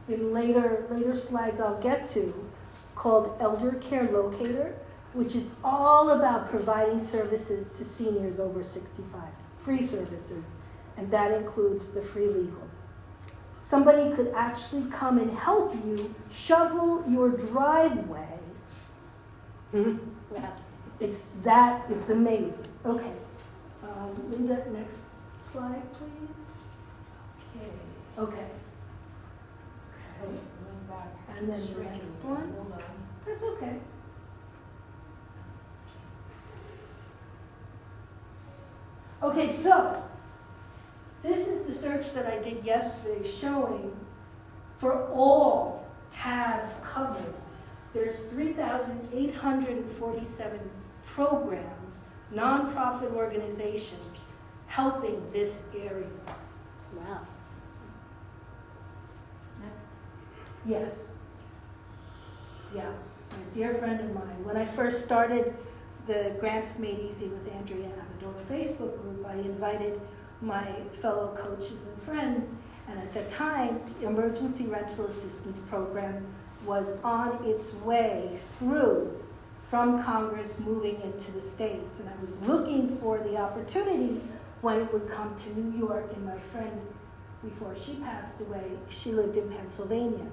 in later slides I'll get to, called Elder Care Locator, which is all about providing services to seniors over 65, free services, and that includes the free legal. Somebody could actually come and help you shovel your driveway. Yeah. It's amazing. Okay. Linda, next slide, please. Okay. And then the next one. Hold on. That's okay. Okay, so this is the search that I did yesterday showing for all tabs covered. There's 3,847 programs, nonprofit organizations helping this area. Wow. Next. Yes. Yeah, I dear friend of mine. When I first started the Grants Made Easy with Andrea Amador Facebook group, I invited my fellow coaches and friends, and at the time, the Emergency Rental Assistance Program was on its way through from Congress moving into the states. And I was looking for the opportunity when it would come to New York. And my friend, before she passed away, she lived in Pennsylvania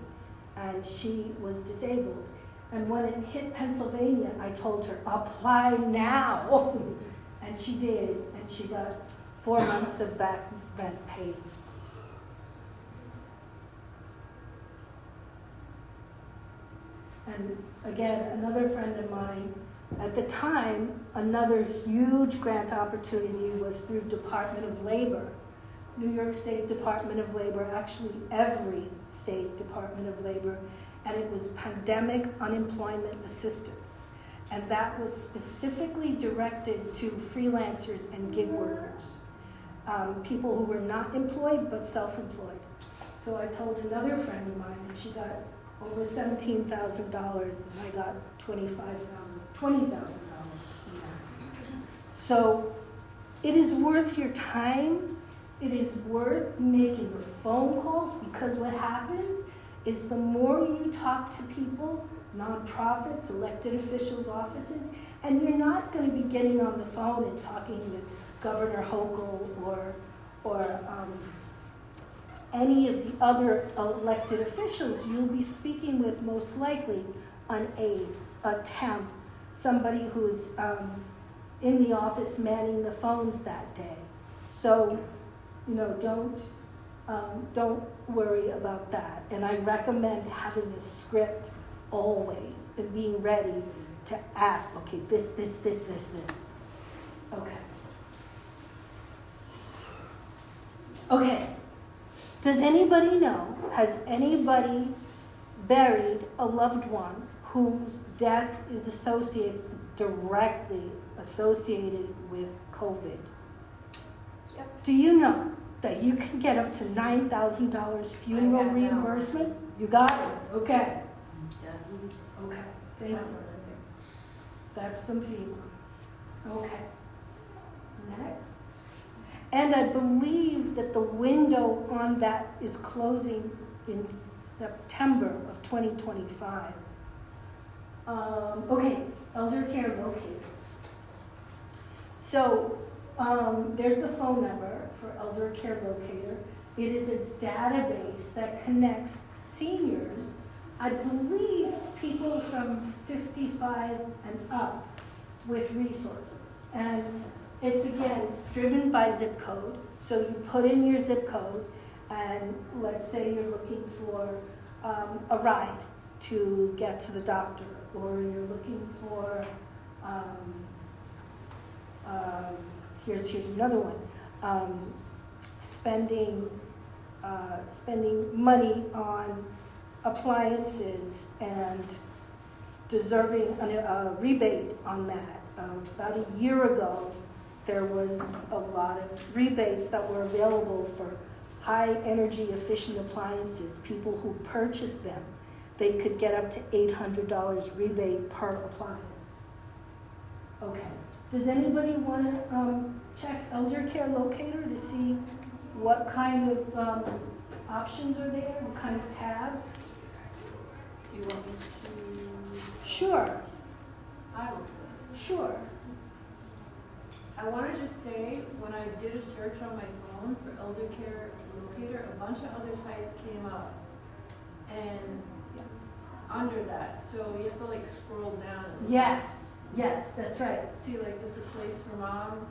and she was disabled. And when it hit Pennsylvania, I told her, apply now. And she did, and she got 4 months of back rent paid. And again, another friend of mine, at the time, another huge grant opportunity was through Department of Labor. New York State Department of Labor, actually every state Department of Labor, and it was pandemic unemployment assistance. And that was specifically directed to freelancers and gig workers, people who were not employed but self-employed. So I told another friend of mine, and she got over $17,000, and I got $20,000 in that. So it is worth your time. It is worth making the phone calls, because what happens is the more you talk to people, nonprofits, elected officials' offices, and you're not going to be getting on the phone and talking with Governor Hochul or any of the other elected officials. You'll be speaking with most likely an aide, a temp, somebody who's in the office manning the phones that day. So, don't worry about that. And I recommend having a script always and being ready to ask, okay, this. Okay. Does anybody know, has anybody buried a loved one whose death is directly associated with COVID? Yep. Do you know that you can get up to $9,000 funeral reimbursement? You got it? Okay. Okay. Thank you. That's from FEMA. Okay. Next. And I believe that the window on that is closing in September of 2025. Okay, elder care locator. So there's the phone number for elder care locator. It is a database that connects seniors, I believe people from 55 and up, with resources. And it's, again, driven by zip code. So you put in your zip code, and let's say you're looking for a ride to get to the doctor, or you're looking for, here's another one, spending money on appliances and deserving a rebate on that. About a year ago, there was a lot of rebates that were available for high energy efficient appliances. People who purchased them, they could get up to $800 rebate per appliance. Okay. Does anybody want to check elder care locator to see what kind of options are there, what kind of tabs? Do you want me to? Sure, I will do it. sure. I want to just say, when I did a search on my phone for elder care locator, a bunch of other sites came up. And under that, so you have to like scroll down. And Yes, that's right. see like this is a place for mom.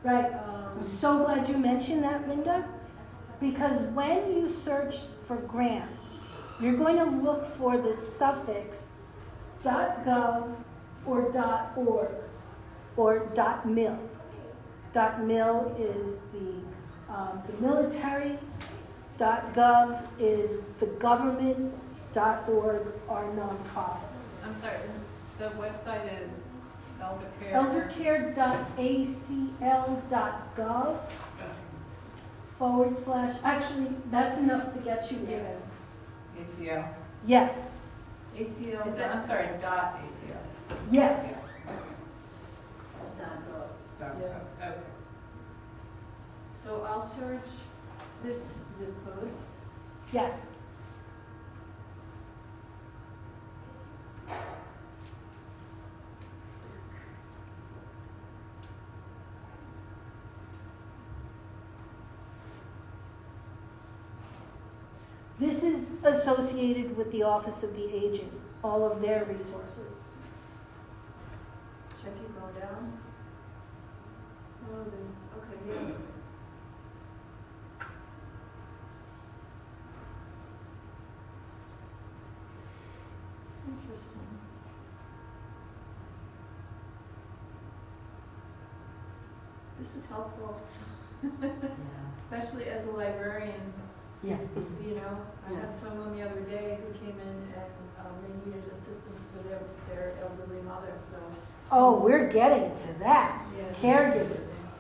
Right. I'm so glad you mentioned that, Linda, because when you search for grants, you're going to look for the suffix .gov or .org or .mil. .mil is the military, .gov is the government, .org are nonprofits. I'm sorry, the website is eldercare. eldercare.acl.gov / actually, that's enough to get you there. ACL. Yes. ACL. Is it, I'm sorry, dot ACL? Yes. Okay. So I'll search this zip code. Yes. This is associated with the Office of the Aging, all of their resources. Should I keep going down? Oh, there's, okay, yeah. Interesting. This is helpful, especially as a librarian. Yeah. You know, I Yeah. had someone the other day who came in and they needed assistance for their elderly mother, so. Oh, we're getting to that. Yeah. Caregivers.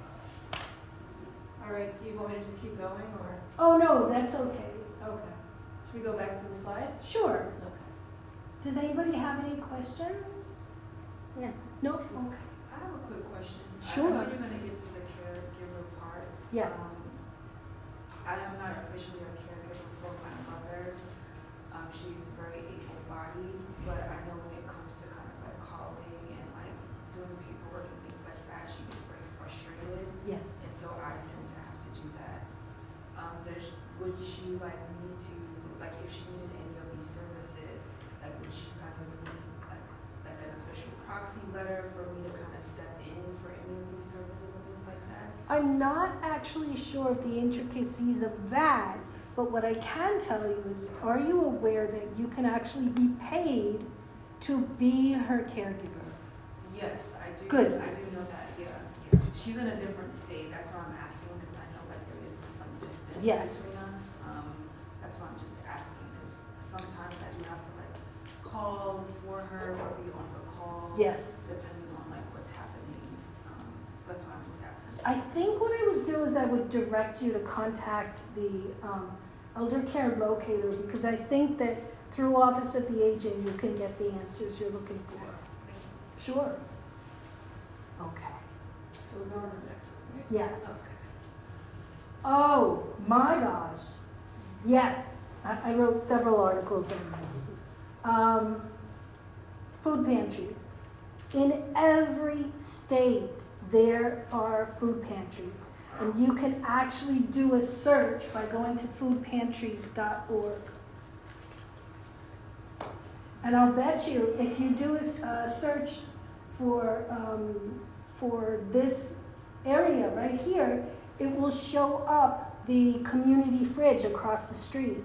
All right, do you want me to just keep going, or? Oh, no, that's okay. Okay. Should we go back to the slides? Sure. Okay. Does anybody have any questions? Yeah. No? Okay. I have a quick question. Sure. I know you're gonna get to the caregiver part. Yes. I am not officially a caregiver for my mother. She's very able-bodied, but I know when it comes to kind of like calling and like doing paperwork and things like that, she gets very frustrated. Yes. And so I tend to have to do that. Would she like need to, like if she needed any of these services, like would she kind of need like an official proxy letter for me to kind of step in for any of these services and things like that? I'm not actually sure of the intricacies of that, but what I can tell you is, are you aware that you can actually be paid to be her caregiver? Yes, I do. Good. I do know that, yeah. She's in a different state, that's why I'm asking, because I know like there is some distance Yes. between us. That's why I'm just asking, because sometimes I do have to like call for her or be on the call. Yes. Depending on like what's happening. So that's why I'm just asking. I think what I would do is I would direct you to contact the elder care locator, because I think that through Office of the Aging you can get the answers you're looking for. Sure. Okay. So we're going to the next one, right? Yes. Okay. Oh my gosh. Yes. I wrote several articles on this. Food pantries. In every state, there are food pantries. And you can actually do a search by going to foodpantries.org. And I'll bet you, if you do a search for this area right here, it will show up the community fridge across the street.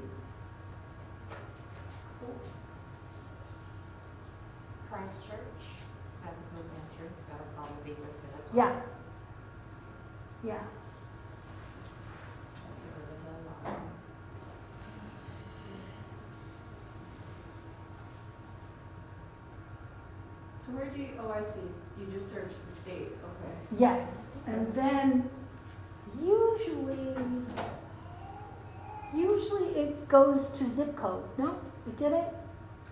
Christchurch has a food pantry, that'll probably be listed as well. Yeah. Yeah. Get rid of the alarm. So where do you, oh, I see, you just search the state, okay. Yes. And then usually it goes to zip code. No? It didn't?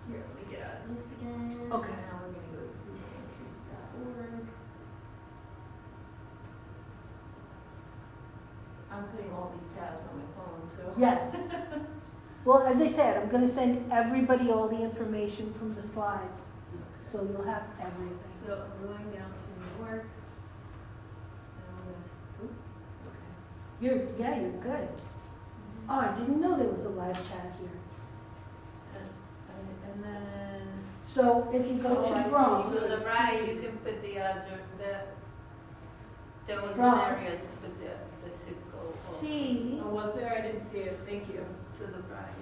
Here, let me get out of this again. Okay. Now we're gonna go to foodpantries.org. I'm putting all these tabs on my phone, so. Yes. Well, as I said, I'm going to send everybody all the information from the slides, so you'll have everything. So I'm going down to New York. And I'm gonna, oop, okay. You're good. Oh, I didn't know there was a live chat here. And then, So if you go Oh, I to see. Bronx, So the right, you can put the other, there was an Bronx. area to put the zip code see, oh, was there? I didn't see it, thank you. to the right.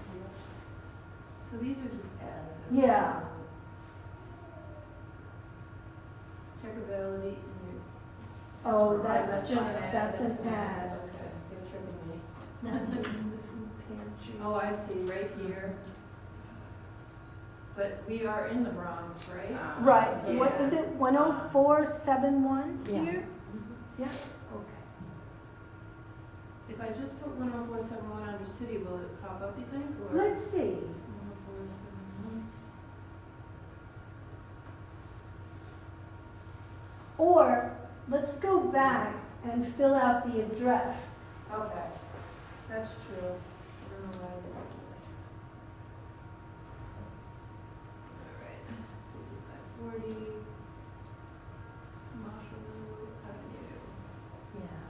So these are just ads. Yeah. Checkability in your. oh, that's That's just, an ad. that's an ad. Okay, you're tricking me. In the food pantry. Oh, I see, right here. But we are in the Bronx, right? Right, Yeah. what is it, 10471 Yeah. here? Yes, okay. If I just put 10471 under city, will it pop up, you think, or? Let's see. 10471. Or, let's go back and fill out the address. Okay, that's true. I don't know why I didn't do that. All right, 5540 Marshall Avenue, Yeah.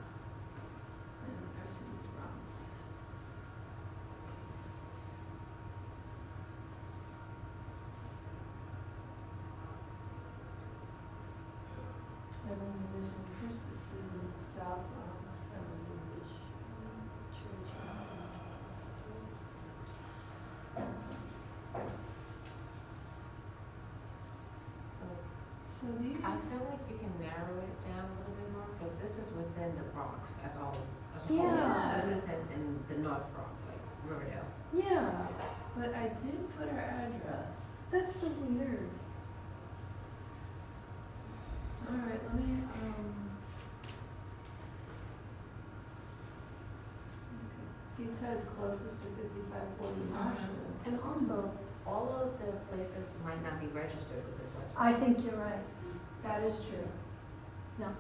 and our city's Bronx. Heavenly Vision, first this is in the South Bronx, Heavenly Vision Church. So these, I feel like you can narrow it down a little bit more, because this is within the Bronx as all, as a whole. Yeah. This is in the North Bronx, like Riverdale. Yeah, but I did put our address. that's so weird. All right, let me, okay. See, it says closest to 5540 Marshall. And also, all of the places might not be registered with this website. I think you're right. That is true. No.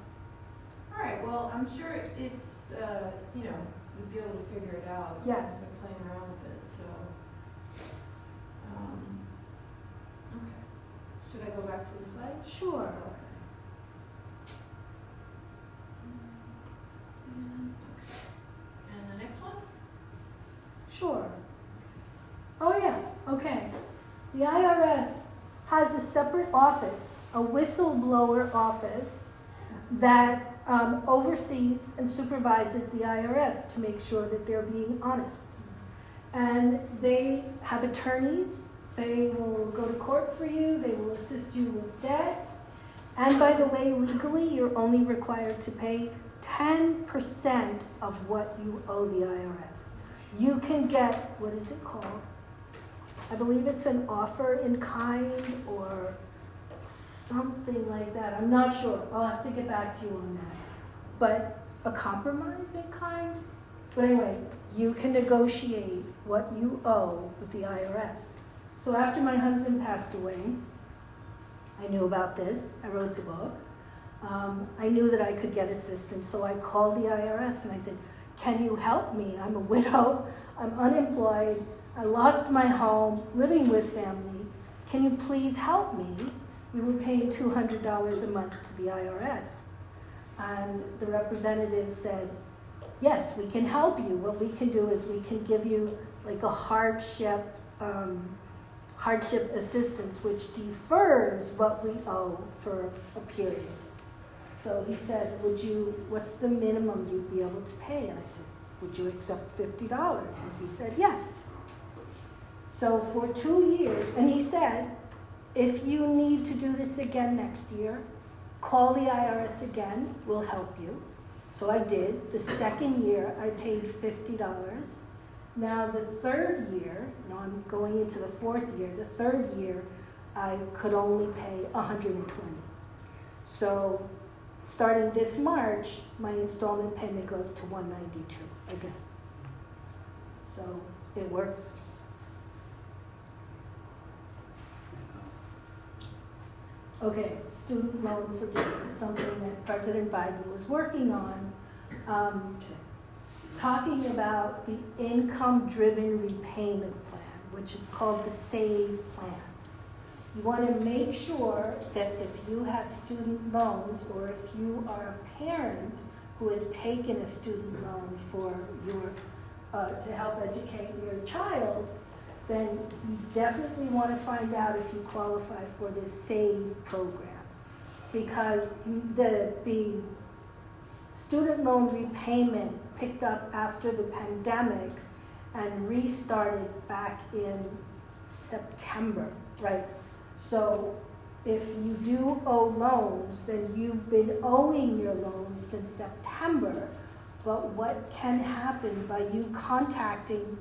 All right, well, I'm sure it's, you know, we'd be able to figure it out. Yes. We've been playing around with it, so. Okay. Should I go back to the slides? Sure. Okay. And the next one? Sure. Oh, yeah, okay. The IRS has a separate office, a whistleblower office, that oversees and supervises the IRS to make sure that they're being honest. And they have attorneys, they will go to court for you, they will assist you with debt. And by the way, legally, you're only required to pay 10% of what you owe the IRS. You can get, what is it called? I believe it's an offer in kind or something like that. I'm not sure. I'll have to get back to you on that. But a compromise in kind? But anyway, you can negotiate what you owe with the IRS. So after my husband passed away, I knew about this. I wrote the book. I knew that I could get assistance, so I called the IRS and I said, can you help me? I'm a widow, I'm unemployed, I lost my home, living with family. Can you please help me? We were paying $200 a month to the IRS. And the representative said, yes, we can help you. What we can do is we can give you like a hardship assistance, which defers what we owe for a period. So he said, what's the minimum you'd be able to pay? And I said, would you accept $50? And he said, yes. So for 2 years, and he said, if you need to do this again next year, call the IRS again, we'll help you. So I did. The second year, I paid $50. Now the third year, I'm going into the fourth year, the third year, I could only pay $120. So starting this March, my installment payment goes to $192 again. So it works. Okay, student loan forgiveness, something that President Biden was working on, talking about the income-driven repayment plan, which is called the SAVE plan. You want to make sure that if you have student loans or if you are a parent who has taken a student loan for your to help educate your child, then you definitely want to find out if you qualify for this SAVE program. Because the student loan repayment picked up after the pandemic and restarted back in September, right? So if you do owe loans, then you've been owing your loans since September. But what can happen by you contacting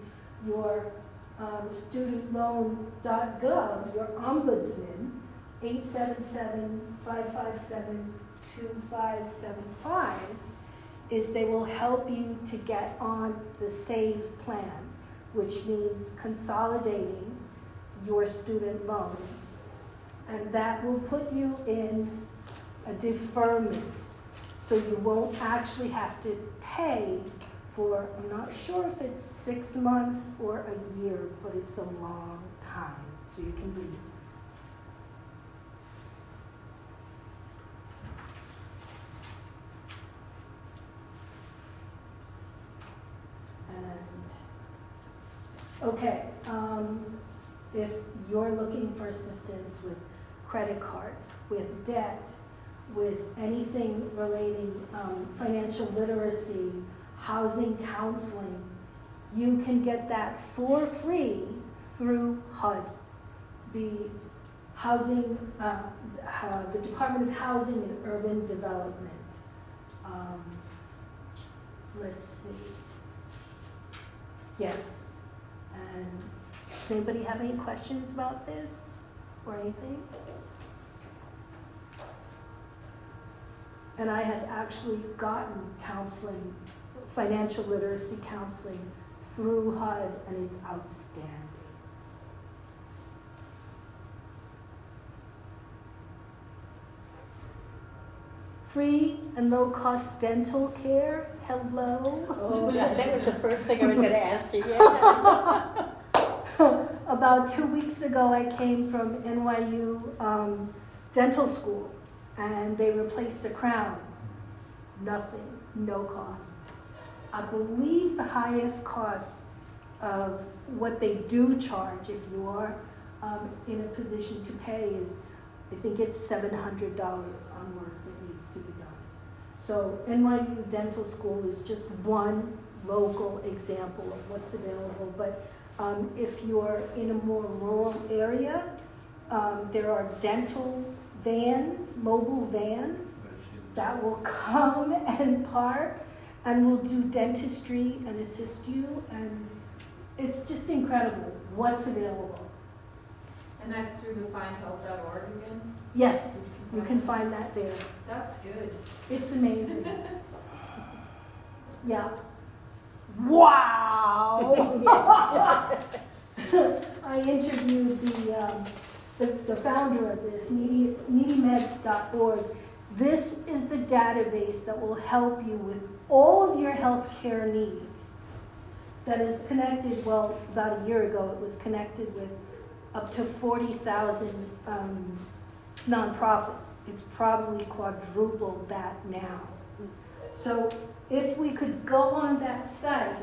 your studentloan.gov, your ombudsman, 877-557-2575, is they will help you to get on the SAVE plan, which means consolidating your student loans. And that will put you in a deferment. So you won't actually have to pay for, I'm not sure if it's 6 months or a year, but it's a long time, so you can breathe. Okay, if you're looking for assistance with credit cards, with debt, with anything relating financial literacy, housing counseling, you can get that for free through HUD, the housing, the Department of Housing and Urban Development. Let's see. Yes. And does anybody have any questions about this or anything? And I have actually gotten counseling, financial literacy counseling through HUD, and it's outstanding. Free and low-cost dental care, hello? Oh, yeah, that was the first thing I was gonna ask you, yeah. About 2 weeks ago, I came from NYU dental school, and they replaced a crown. Nothing, no cost. I believe the highest cost of what they do charge, if you are in a position to pay, is I think it's $700 on work that needs to be done. So NYU Dental School is just one local example of what's available, but if you're in a more rural area, there are dental vans, mobile vans, that will come and park and will do dentistry and assist you, and it's just incredible what's available. And that's through the findhelp.org again? Yes, you can find that there. That's good. It's amazing. Yeah. Wow! I interviewed the founder of this, needymeds.org. This is the database that will help you with all of your healthcare needs. That is connected, well, about a year ago, it was connected with up to 40,000 nonprofits. It's probably quadrupled that now. So if we could go on that site,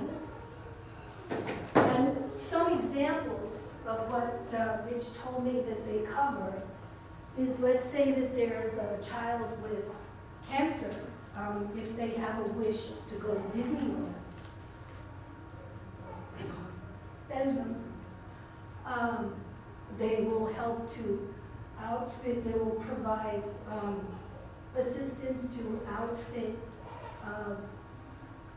and some examples of what Rich told me that they cover is, let's say that there's a child with cancer, if they have a wish to go to Disney World, send them. They will help to outfit, they will provide assistance to outfit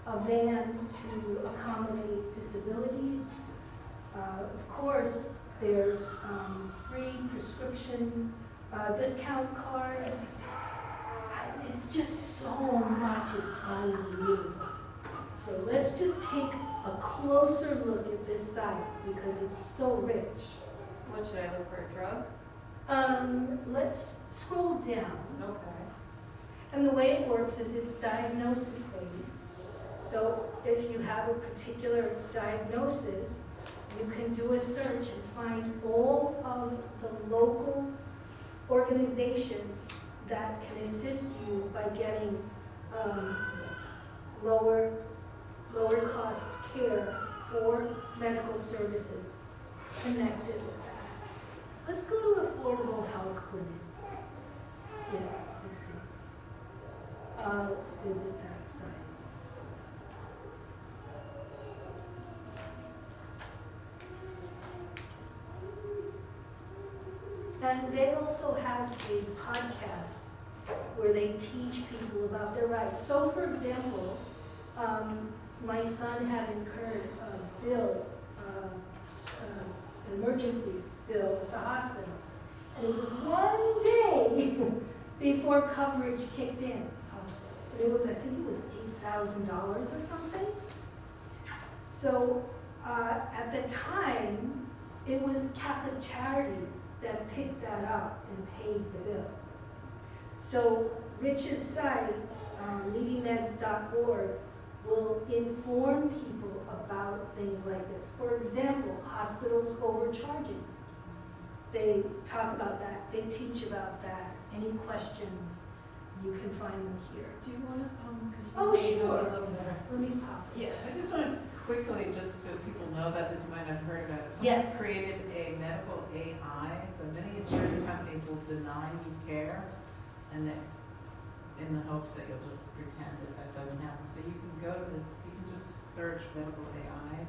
a van to accommodate disabilities. Of course, there's free prescription discount cards. It's just so much, it's unbelievable. So let's just take a closer look at this site because it's so rich. What should I look for, a drug? Let's scroll down. Okay. And the way it works is it's diagnosis based. So if you have a particular diagnosis, you can do a search and find all of the local organizations that can assist you by getting lower cost care or medical services connected with that. Let's go to affordable health clinics. Yeah, let's see. Let's visit that site. And they also have a podcast where they teach people about their rights. So, for example, my son had incurred a bill, an emergency bill at the hospital. And it was one day before coverage kicked in. It was, I think it was $8,000 or something. So at the time, it was Catholic Charities that picked that up and paid the bill. So Rich's site, needymeds.org, will inform people about things like this. For example, hospitals overcharging. They talk about that, they teach about that. Any questions, you can find them here. Do you wanna, cause Oh, you may know sure. it a little better. Let me pop it. Yeah, I just want to quickly, just so people know about this, you might not have heard about it. Yes. Someone's created a medical AI, so many insurance companies will deny you care, and that, in the hopes that you'll just pretend that that doesn't happen. So you can go to this, you can just search medical AI,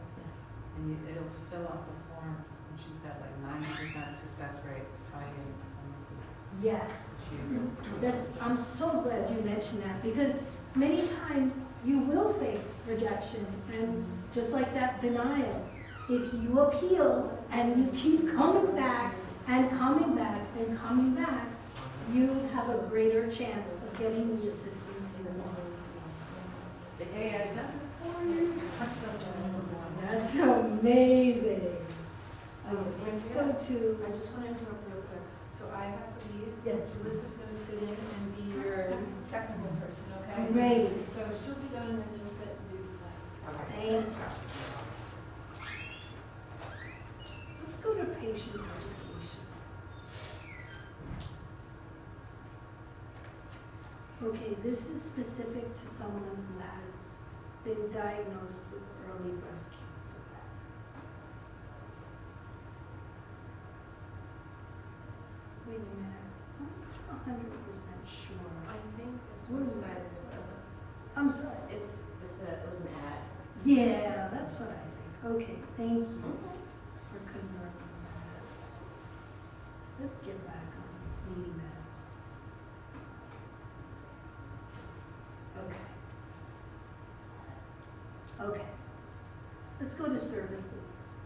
and it'll fill out the forms, and she's had like 90% success rate fighting some of these Yes. issues. I'm so glad you mentioned that, because many times you will face rejection, and just like that denial, if you appeal and you keep coming back and coming back and coming back, you have a greater chance of getting the assistance you want. The AI does it for you. That's amazing. Okay, let's go I to, just wanna interrupt real quick. So I have to leave. yes, Melissa's gonna sit in and be your technical person, okay? great, So she'll be done and then you'll sit and do the slides. thank you. Let's go to patient education. Okay, this is specific to someone who has been diagnosed with early breast cancer. Wait a minute, I'm not 100% sure. I think this What is website is, I'm sorry. it was an ad. Yeah, that's what I think. Okay, thank you for confirming that. Let's get back on meeting minutes. Okay. Okay. Let's go to services.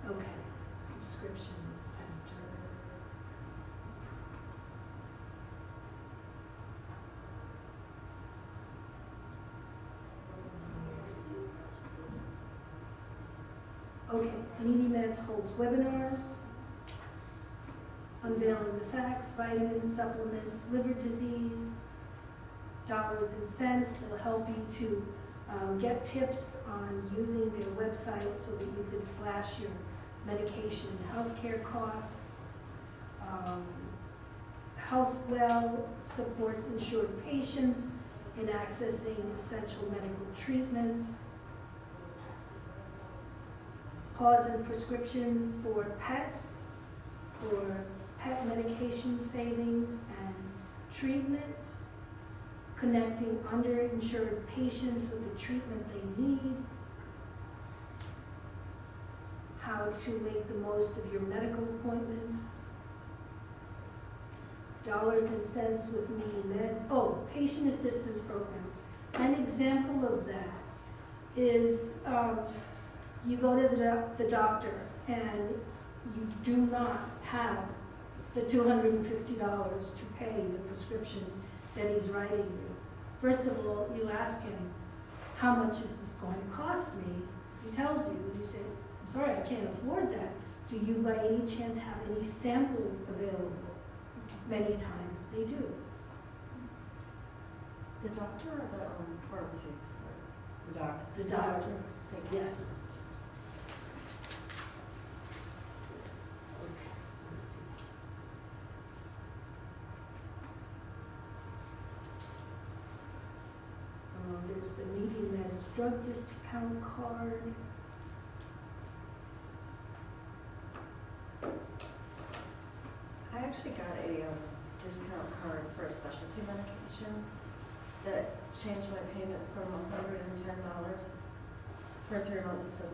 Okay, subscription center. Okay, Needy Meds holds webinars, unveiling the facts, vitamins, supplements, liver disease, dollars and cents. They'll help you to get tips on using their website so that you can slash your medication and healthcare costs. HealthWell supports insured patients in accessing essential medical treatments. Pause in prescriptions for pets, for pet medication savings and treatment, connecting underinsured patients with the treatment they need, how to make the most of your medical appointments, dollars and cents with Needy Meds. Oh, patient assistance programs. An example of that is you go to the doctor and you do not have the $250 to pay the prescription that he's writing you. First of all, you ask him, how much is this going to cost me? He tells you, and you say, I'm sorry, I can't afford that. Do you by any chance have any samples available? Many times they do. The doctor or the pharmacy expert? The doctor. The doctor, yes. Okay, let's see. There's the Needy Meds drug discount card. I actually got a discount card for a specialty medication that changed my payment from $110 for 3 months to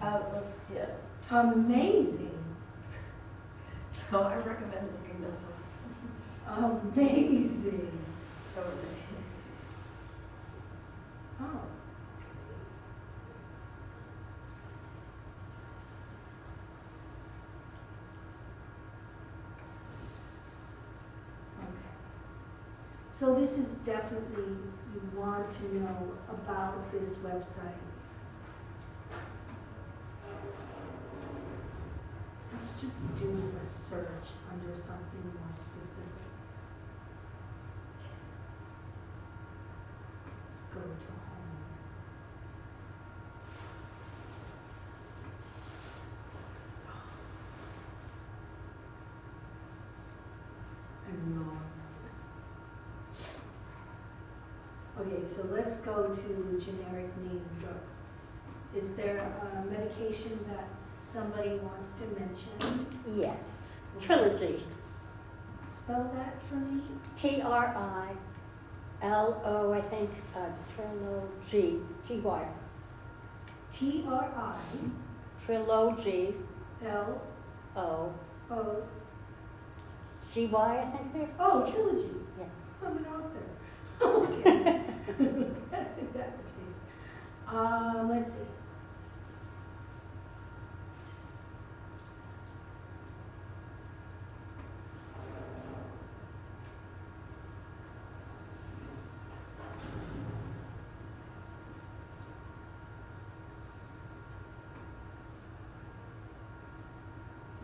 $5. Yeah. Amazing, So I recommend looking those up. amazing. Totally. Oh. Okay. So this is definitely, you want to know about this website. Let's just do a search under something more specific. Let's go to home. I'm lost. Okay, so let's go to generic name drugs. Is there a medication that somebody wants to mention? Yes. Trilogy. Spell that for me. Trilo, I think, Trilogy, G-Y. Trilogy. Trilogy, O, G-Y, I think it is. Oh, trilogy. Yeah. I'm an author. Okay. That's embarrassing. Let's see.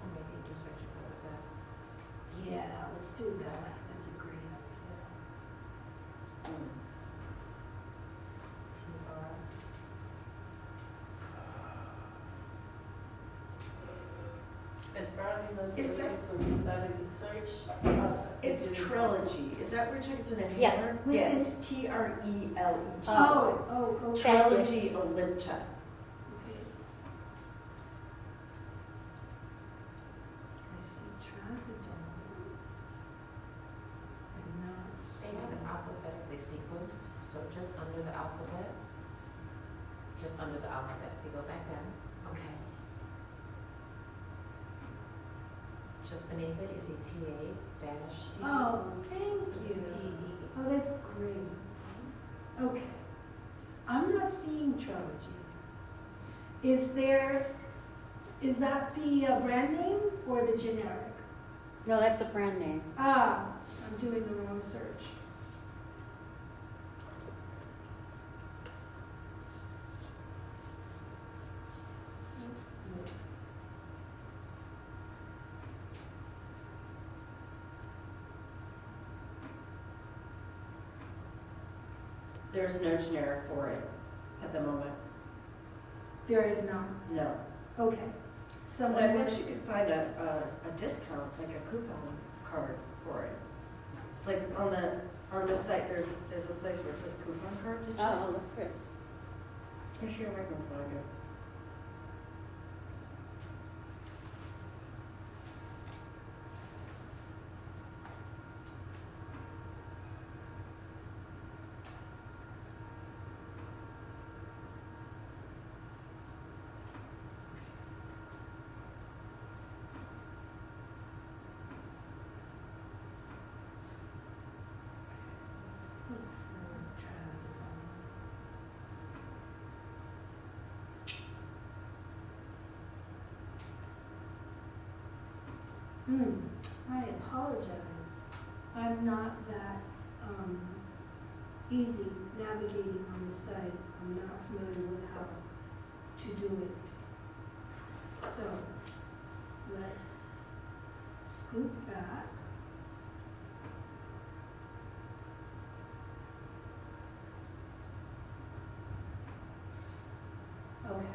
Or maybe you can search it with that. Yeah, let's do that. That's a great idea. TR. Especially the Is that- when we started the search. It's Trilogy, is that what you're talking, it's an Yeah. inhaler? Yeah, it's Trelegy. Oh, okay. Trilogy Ellipta. Okay. I see trazodone. And now it's. They have it alphabetically sequenced, so just under the alphabet, if you go back down, Okay. just beneath it, you see TA dash T. Oh, thank So it's you. TE. Oh, that's great. Okay. I'm not seeing Trilogy. Is that the brand name or the generic? No, that's the brand name. Ah, I'm doing the wrong search. Oops. There's no generic for it at the moment, There is none. no. Okay. But Someone I bet wants- you could find a discount, like a coupon card for it. Like on the site, there's a place where it says coupon card to check. Oh, look good. I'm sure I can find it. Let's look for trazodone. I apologize. I'm not that easy navigating on the site. I'm not familiar with how to do it. So let's scoot back. Okay.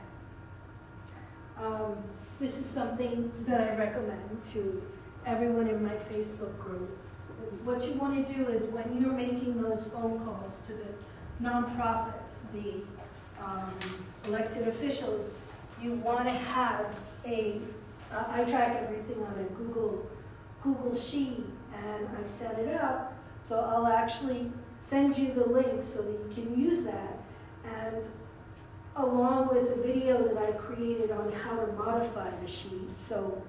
This is something that I recommend to everyone in my Facebook group. What you want to do is when you're making those phone calls to the nonprofits, the elected officials, you want to have I track everything on a Google Sheet, and I've set it up, so I'll actually send you the link so that you can use that. And along with a video that I created on how to modify the sheet, so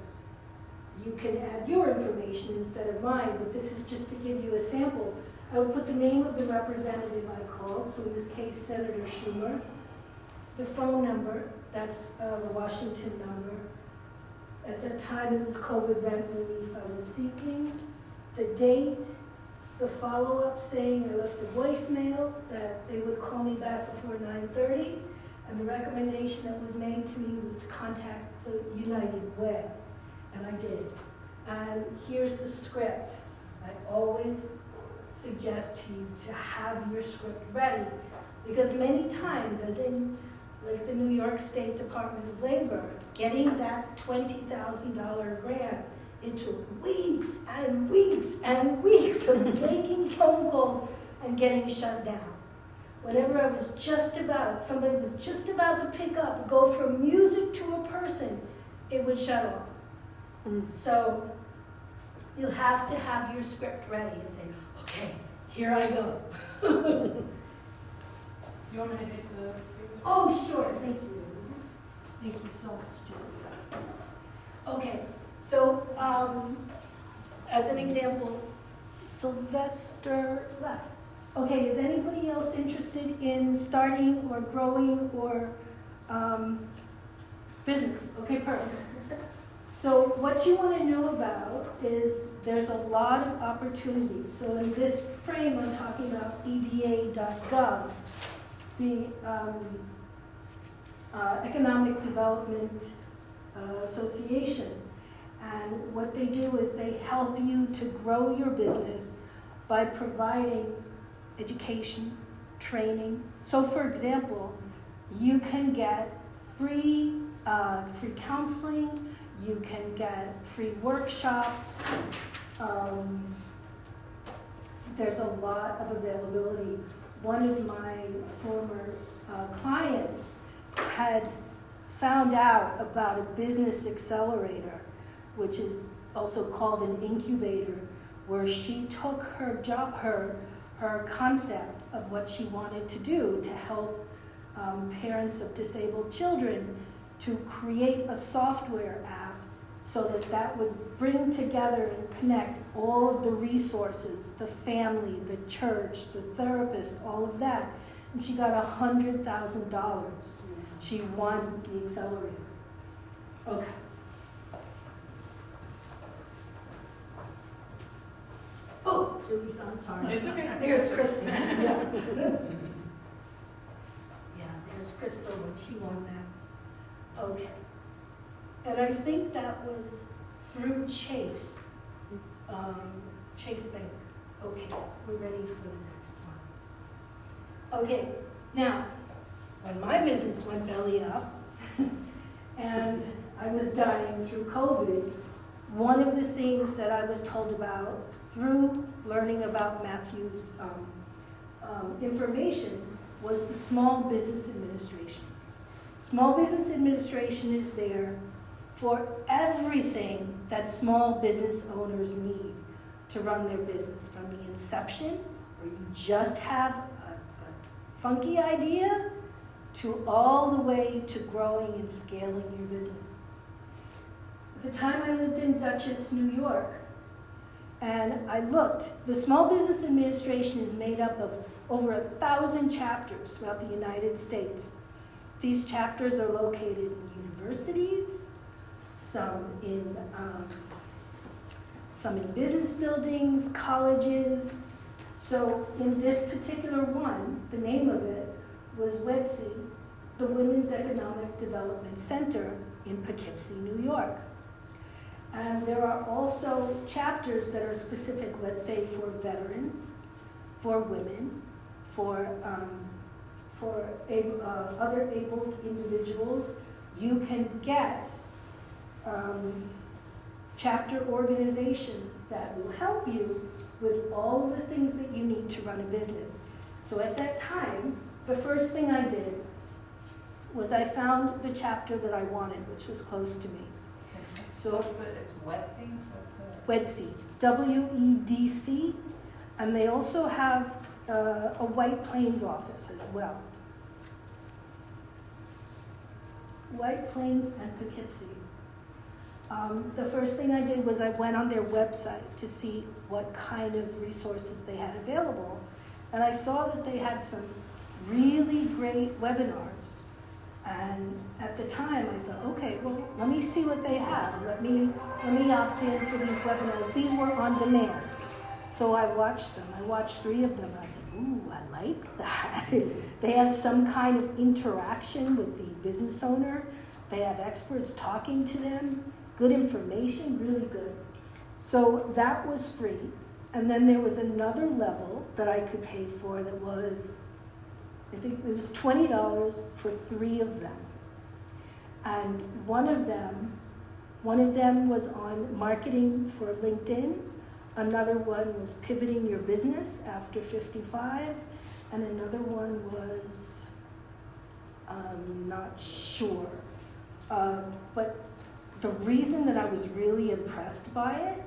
you can add your information instead of mine, but this is just to give you a sample. I will put the name of the representative I called, so in this case, Senator Schumer, the phone number, that's the Washington number. At that time, it was COVID rent relief I was seeking, the date, the follow-up saying I left a voicemail that they would call me back before 9:30, and the recommendation that was made to me was to contact the United Way. And I did. And here's the script. I always suggest to you to have your script ready, because many times, as in like the New York State Department of Labor, getting that $20,000 grant, it took weeks and weeks and weeks of making phone calls and getting shut down. Whenever I was somebody was just about to pick up, go from music to a person, it would shut off. So you have to have your script ready and say, okay, here I go. Do you want me to hit the big screen? Oh, sure, thank you. Thank you so much, Julissa. Okay, so as an example, Sylvester left. Okay, is anybody else interested in starting or growing or business? Okay, perfect. So what you want to know about is there's a lot of opportunities. So in this frame, I'm talking about EDA.gov, the Economic Development Association. And what they do is they help you to grow your business by providing education, training. So for example, you can get free counseling, you can get free workshops. There's a lot of availability. One of my former clients had found out about a business accelerator, which is also called an incubator, where she took her concept of what she wanted to do to help parents of disabled children to create a software app so that would bring together and connect all of the resources, the family, the church, the therapist, all of that. And she got $100,000. She won the accelerator. Okay. Oh, Julie's, I'm sorry. It's okay. There's Kristen. Yeah. Yeah, there's Crystal when she won that. Okay. And I think that was through Chase, Chase Bank. Okay, we're ready for the next one. Okay, now, when my business went belly up and I was dying through COVID, one of the things that I was told about through learning about Matthew's information was the Small Business Administration. Small Business Administration is there for everything that small business owners need to run their business, from the inception, where you just have a funky idea, to all the way to growing and scaling your business. At the time I lived in Dutchess, New York, and I looked. The Small Business Administration is made up of over 1,000 chapters throughout the United States. These chapters are located in universities, some in business buildings, colleges. So in this particular one, the name of it was WEDC, the Women's Economic Development Center in Poughkeepsie, New York. And there are also chapters that are specific, let's say, for veterans, for women, for other abled individuals. You can get chapter organizations that will help you with all of the things that you need to run a business. So at that time, the first thing I did was I found the chapter that I wanted, which was close to me. So It's WEDC? WEDC, WEDC, and they also have a White Plains office as well. White Plains and Poughkeepsie. The first thing I did was I went on their website to see what kind of resources they had available, and I saw that they had some really great webinars. And at the time I thought, okay, well, let me see what they have. Let me opt in for these webinars. These were on demand. So I watched them. I watched 3 of them, and I said, ooh, I like that. They have some kind of interaction with the business owner. They have experts talking to them, good information, really good. So that was free. And then there was another level that I could pay for that was, I think it was $20 for 3 of them. And one of them was on marketing for LinkedIn. Another one was pivoting your business after 55. And another one was, I'm not sure. But the reason that I was really impressed by it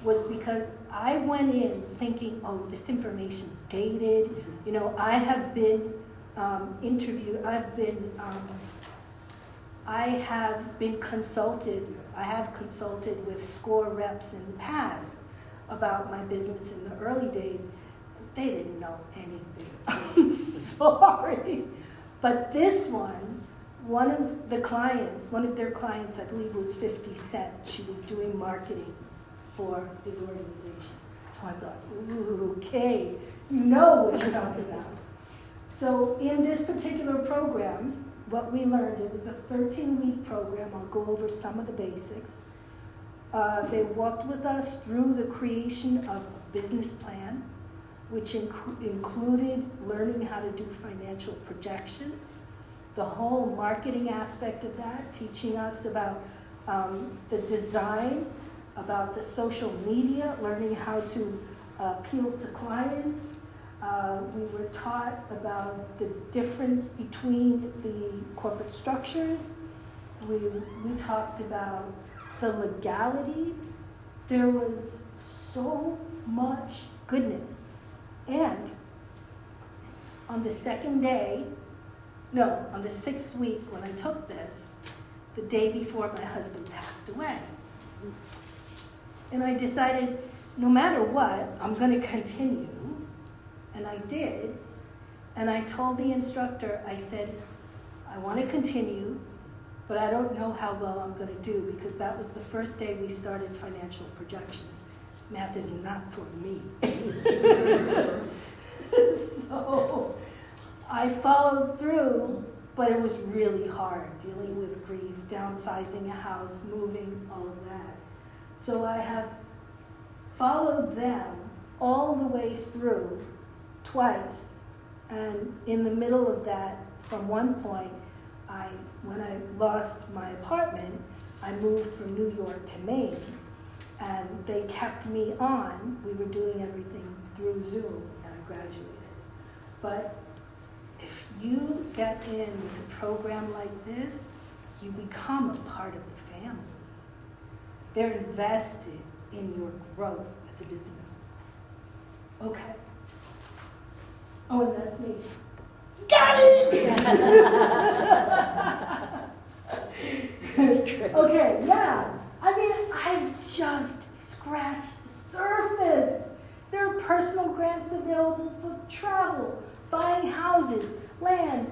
was because I went in thinking, oh, this information's dated. You know, I have been consulted with SCORE reps in the past about my business in the early days. They didn't know anything. I'm sorry. But this one of their clients, I believe was 50 Cent. She was doing marketing for his organization. So I thought, ooh, okay, you know what you're talking about. So in this particular program, what we learned, it was a 13-week program. I'll go over some of the basics. They walked with us through the creation of a business plan, which included learning how to do financial projections, the whole marketing aspect of that, teaching us about the design, about the social media, learning how to appeal to clients. We were taught about the difference between the corporate structures. We talked about the legality. There was so much goodness. And on the 6th week when I took this, the day before my husband passed away. And I decided, no matter what, I'm going to continue. And I did. And I told the instructor, I said, I want to continue, but I don't know how well I'm going to do, because that was the first day we started financial projections. Math is not for me. So I followed through, but it was really hard, dealing with grief, downsizing a house, moving, all of that. So I have followed them all the way through twice, and in the middle of that, from one point, when I lost my apartment, I moved from New York to Maine, and they kept me on. We were doing everything through Zoom, and I graduated. But if you get in with a program like this, you become a part of the family. They're invested in your growth as a business. Okay. Oh, and that's me. Got it! Okay, yeah. I mean, I just scratched the surface. There are personal grants available for travel, buying houses, land.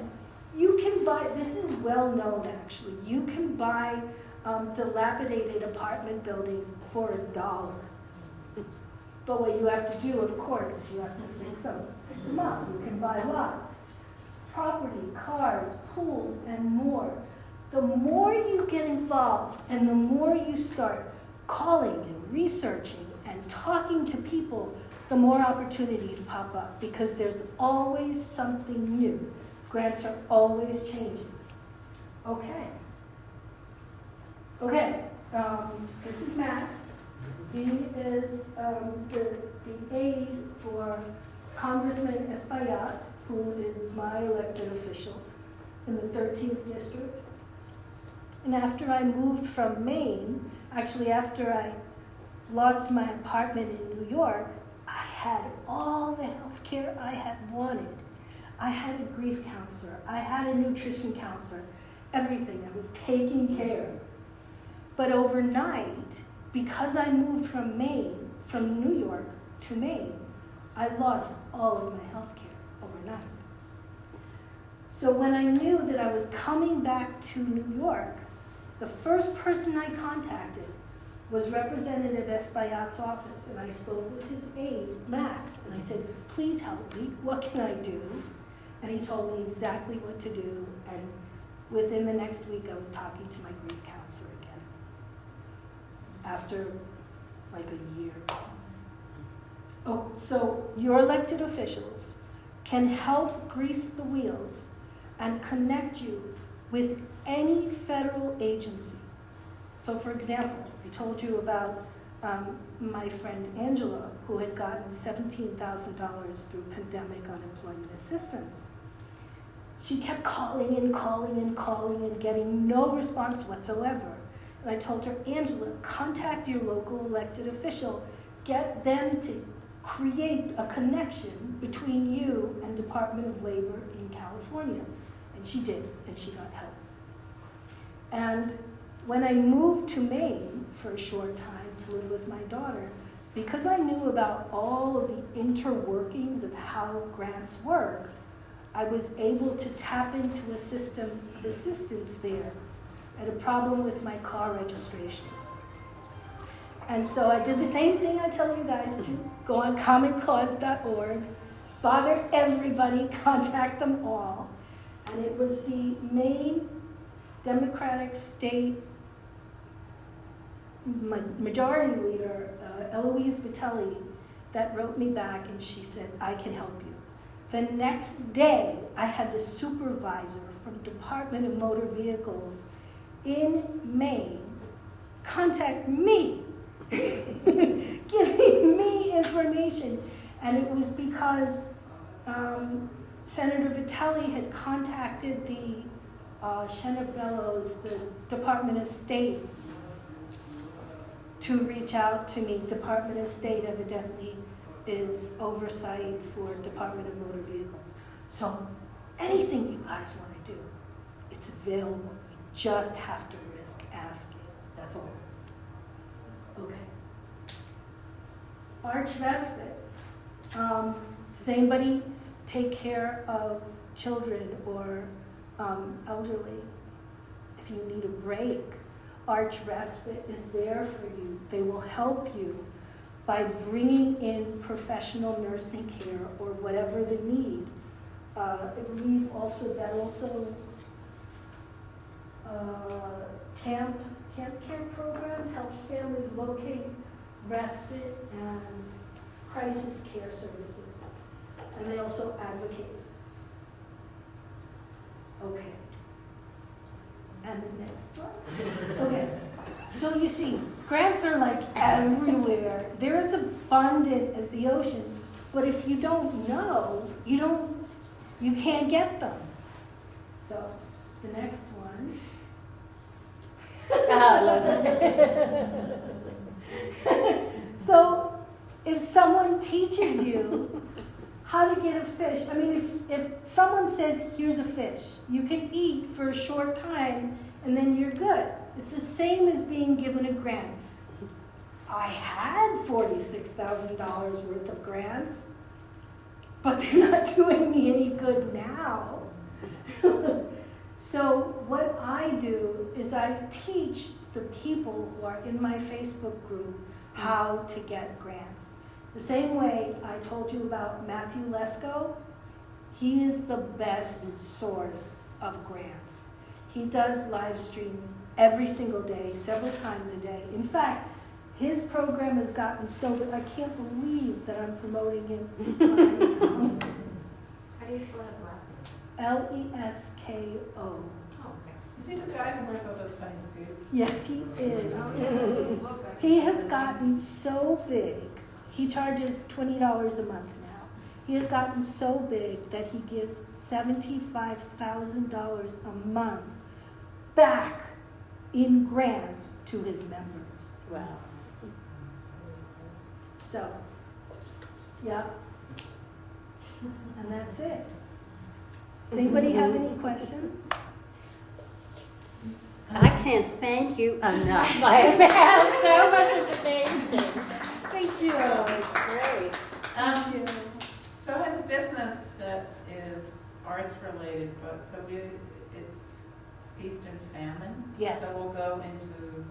You can buy, this is well known actually, you can buy dilapidated apartment buildings for $1. But what you have to do, of course, is you have to fix them up. You can buy lots, property, cars, pools, and more. The more you get involved and the more you start calling and researching and talking to people, the more opportunities pop up, because there's always something new. Grants are always changing. Okay. This is Max. He is the aide for Congressman Espaillat, who is my elected official in the 13th district. And after I moved from Maine, actually after I lost my apartment in New York, I had all the health care I had wanted. I had a grief counselor, I had a nutrition counselor, everything. I was taken care of. But overnight, because I moved from New York to Maine, I lost all of my health care overnight. So when I knew that I was coming back to New York, the first person I contacted was Representative Espaillat's office, and I spoke with his aide, Max, and I said, please help me, what can I do? And he told me exactly what to do, and within the next week I was talking to my grief counselor again. after like a year. Oh, so your elected officials can help grease the wheels and connect you with any federal agency. So for example, I told you about my friend Angela, who had gotten $17,000 through pandemic unemployment assistance. She kept calling and getting no response whatsoever. And I told her, Angela, contact your local elected official, get them to create a connection between you and Department of Labor in California. And she did, and she got help. And when I moved to Maine for a short time to live with my daughter, because I knew about all of the interworkings of how grants work, I was able to tap into a system of assistance there. I had a problem with my car registration. And so I did the same thing I tell you guys to. Go on commoncause.org, bother everybody, contact them all. And it was the Maine Democratic State Majority Leader, Eloise Vitelli, that wrote me back, and she said, I can help you. The next day, I had the supervisor from Department of Motor Vehicles in Maine contact me, giving me information. And it was because Senator Vitelli had contacted the Shenabellos, the Department of State, to reach out to me. Department of State evidently is oversight for Department of Motor Vehicles. So anything you guys want to do, it's available. You just have to risk asking. That's all. Okay. Arch respite. Does anybody take care of children or elderly? If you need a break, Arch Respite is there for you. They will help you by bringing in professional nursing care or whatever the need. I believe also that camp care programs helps families locate respite and crisis care services. And they also advocate. Okay. And the next one. Okay. So you see, grants are like everywhere. They're as abundant as the ocean. But if you don't know, you can't get them. So the next one. I love it. So if someone teaches you how to get a fish, I mean, if someone says, here's a fish, you can eat for a short time and then you're good. It's the same as being given a grant. I had $46,000 worth of grants, but they're not doing me any good now. So what I do is I teach the people who are in my Facebook group how to get grants. The same way I told you about Matthew Lesko, he is the best source of grants. He does live streams every single day, several times a day. In fact, his program has gotten so good, I can't believe that I'm promoting him. How do you spell his last name? Lesko. Oh, okay. Is he the guy who wears all those funny suits? Yes, he is. He has gotten so big. He charges $20 a month now. He has gotten so big that he gives $75,000 a month back in grants to his members. Wow. So, yeah. And that's it. Does anybody have any questions? I can't thank you enough. I have so much information. Thank you. Great. Thank you. So I have a business that is arts related, but it's feast and famine. Yes. So we'll go into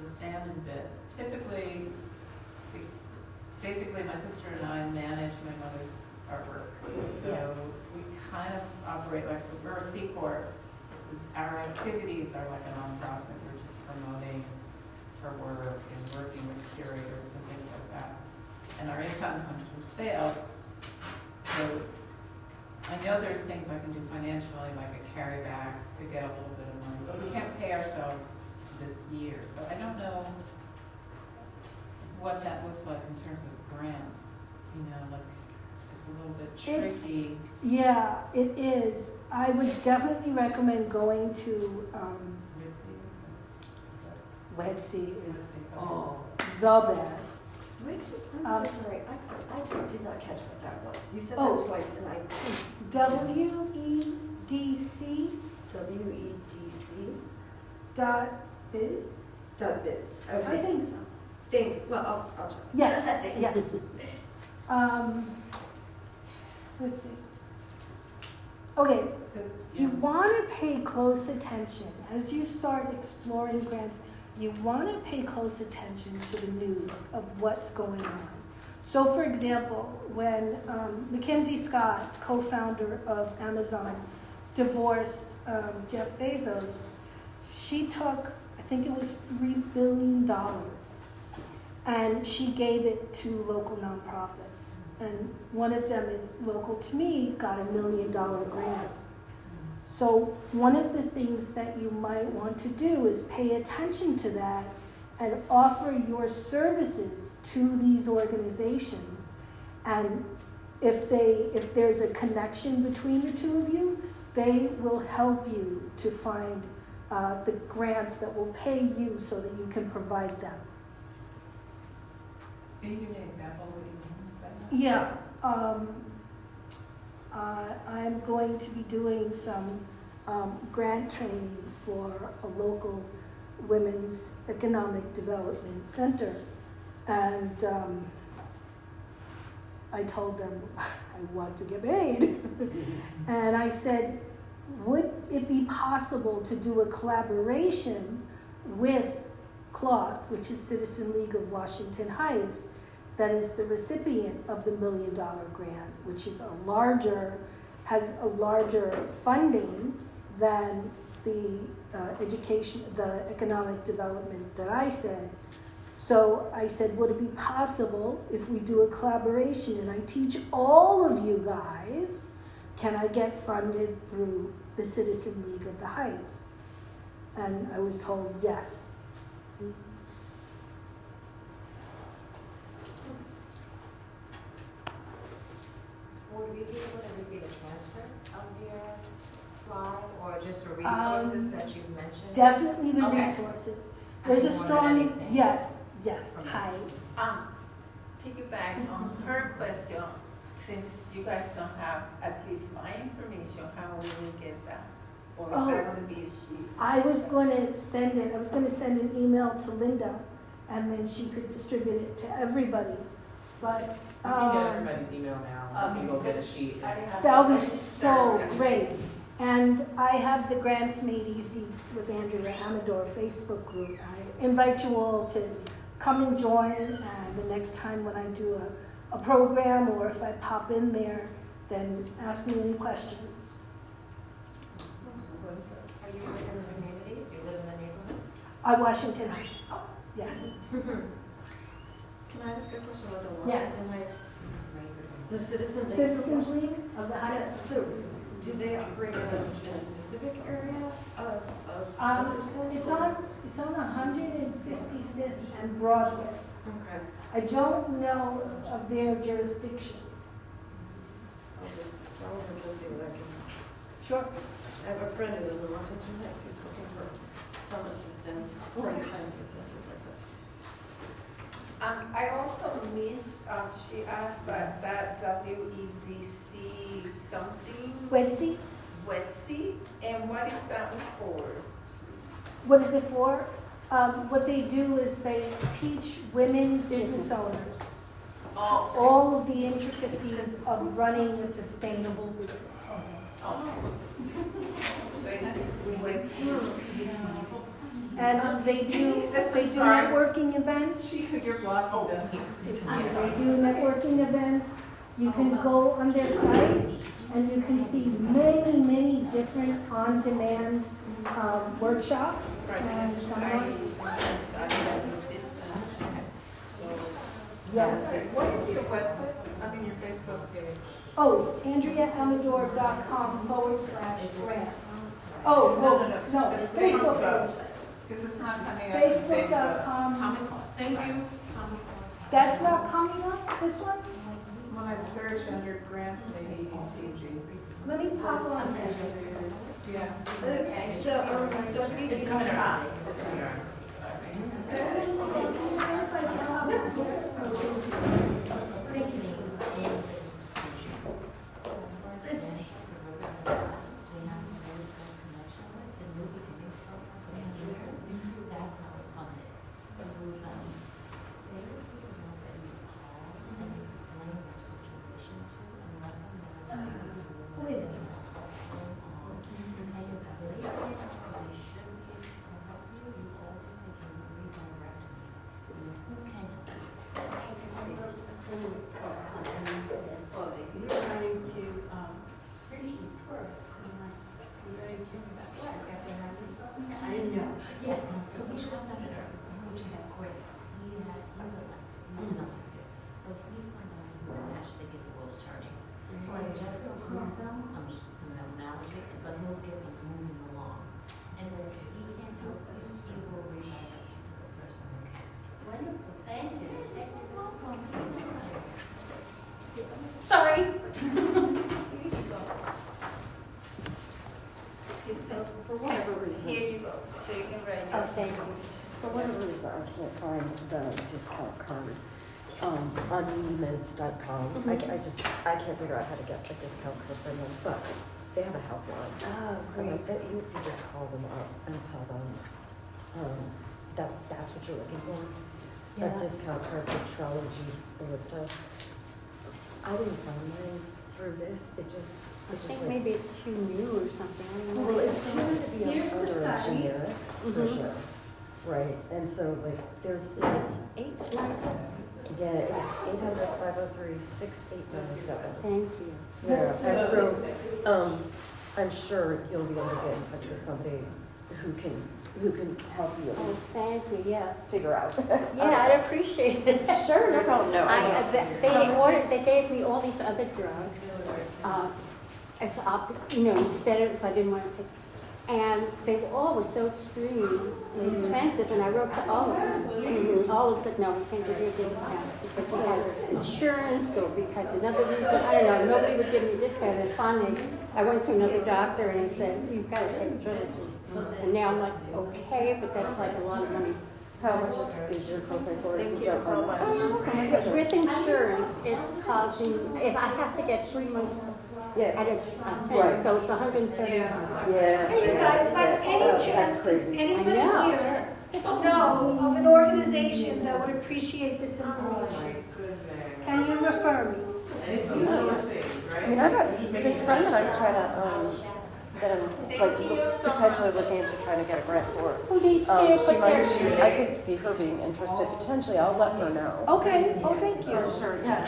the famine bit. Typically, basically my sister and I manage my mother's artwork. So Yes. we kind of operate like, we're a C Corp. Our activities are like a nonprofit. We're just promoting her work and working with curators and things like that. And our income comes from sales, so I know there's things I can do financially, like a carryback to get a little bit of money, but we can't pay ourselves this year, so I don't know what that looks like in terms of grants, you know, like, it's a little bit tricky. Yeah, it is. I would definitely recommend going to, Wedsy is the best. Wait, I'm so sorry, I just did not catch what that was. You said Oh. that twice and I, WEDC WEDC dot biz. dot biz. I Okay, think so. thanks, well, I'll check. Yes, Thanks. yes. Let's see. Okay, So, you want to pay close attention as you start exploring grants. You want to pay close attention to the news of what's going on. So, for example, when Mackenzie Scott, co-founder of Amazon, divorced Jeff Bezos, she took, I think it was $3 billion, and she gave it to local nonprofits. And one of them is local to me, got $1 million grant. So one of the things that you might want to do is pay attention to that and offer your services to these organizations. And if there's a connection between the two of you, they will help you to find the grants that will pay you so that you can provide them. can you give me an example of what you mean by that? Yeah, I'm going to be doing some grant training for a local women's economic development center. And I told them I want to get paid. And I said, would it be possible to do a collaboration with Cloth, which is Citizen League of Washington Heights, that is the recipient of the $1 million grant, which is has a larger funding than the the economic development that I said. So I said, would it be possible if we do a collaboration and I teach all of you guys, can I get funded through the Citizen League of the Heights? And I was told yes. Would we be able to receive a transcript of your slide, or just the resources that you've mentioned? Definitely the Okay. resources. I There's a didn't want strong, anything. yes, From hi. Piggyback on her question, since you guys don't have at least my information, how will we get that? Or is that gonna be a sheet? I was going to send an email to Linda, and then she could distribute it to everybody. But You can get everybody's email now, you can go get a sheet. that would be so great. And I have the Grants Made Easy with Andrea Amador Facebook group. I invite you all to come and join, and the next time when I do a program, or if I pop in there, then ask me any questions. Are you within the community? Do you live in the neighborhood? Washington Heights, yes. Can I ask a question about the Yes. Washington Heights? The Citizen League? Citizens League of the Heights. So, do they operate in a specific area of assistance? It's on 155th and Broadway. Okay, I don't know of their jurisdiction. I'll look and see what I can. Sure. I have a friend who lives in Washington Heights who's looking for some assistance, some kinds of assistance like this. I also missed, she asked about that WEDC something, Wedsy, WEDC, and what is that for? what is it for? What they do is they teach women business owners Oh, all of the intricacies of running a sustainable business. so it's WEDC. And they do networking events. You're blocking them. They do networking events. You can go on their site and you can see many, many different on-demand workshops and seminars. Yes. What is your website, I mean, your Facebook page? Oh, AndreaAmador.com/grants. Oh, no, The Facebook Facebook. page. Because it's not coming up on Facebook. Facebook.com. Thank you. That's not coming up, this one? When I search under grants, maybe it's easy. Let me pop on that. Yeah. It's coming up. Thank you. Let's see. That's how it's funded. They were the ones that you call and explain their situation to and let them know. Wait a minute. And they should be able to help you. You always they can redirect me. Who can help you? I know. Yes, so he's your senator, which is great. He's elected, so he's somebody who can actually get the wheels turning. So like Jeffrey will grease them, I'm just an analogy, but he'll get them moving along. And if he can't do it, he will redirect you to the person who can. Wonderful, thank you. You're welcome. Sorry. So for whatever reason. Here you go, so you can write Oh, your. thank you. For whatever reason, I can't find the discount card on emeds.com. I can't figure out how to get a discount card for them, but they have a helpline. Oh, And if you just call them up and tell them that's what you're looking for, a Yeah. discount card for Trelegy or the, I didn't find mine through this, I think maybe it's too new or something. I don't know. Well, it's going to be Here's the other study. generic Mhm. version, right? And so like, there's, 897. yeah, it's 800-503-6897. Thank you. Yeah, and so, I'm sure you'll be able to get in touch with somebody who can help you at Oh, least thank you, yeah. figure out. Yeah, I'd appreciate it. Sure, no problem, no. They gave me all these other drugs, as instead of, if I didn't want to take, and they all were so extremely expensive, and I wrote to all of them, and all of them said, no, we can't give you a discount, because you have insurance, or because another reason, I don't know, nobody would give me a discount, and finally, I went to another doctor, and he said, you've got to take Trilogy. And now I'm like, okay, but that's like a lot of money. How much is your copay for it? Thank you so much. With insurance, it's causing, if I have to get 3 months Yeah, at a thing, so it's $130. yeah. Hey, you guys, by any That's chance, does crazy. anybody I know. here know of an organization that would appreciate this information? Can you refer me? I mean, I've got this friend that I'm trying to, that I'm like potentially looking into trying to get a grant for. Who needs to She put might, their... I could see her being interested potentially. I'll let her know. Okay, oh, thank you. Sure, yeah.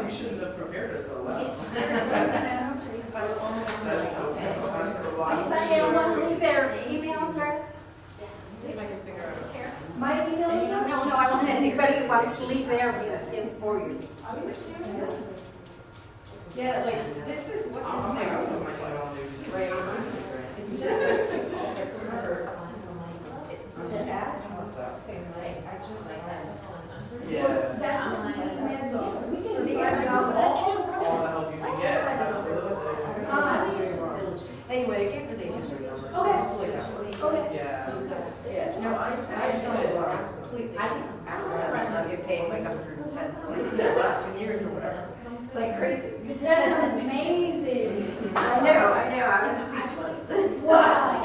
You shouldn't have prepared us so well. Anybody want to leave their email address? See if I can figure out. My email address? No, I want anybody who wants to leave there in for you. Yeah, like, this is what is there. Right? It's just the app. I just. Yeah. That's what the emails are. We can leave All the help you can get, absolutely. Anyway, I gave her the injury numbers. Okay. Yeah. Yeah, no, I started completely accidentally not get paid like 110 for the last 2 years or whatever. It's like crazy. That's amazing. I know, I was speechless. Wow.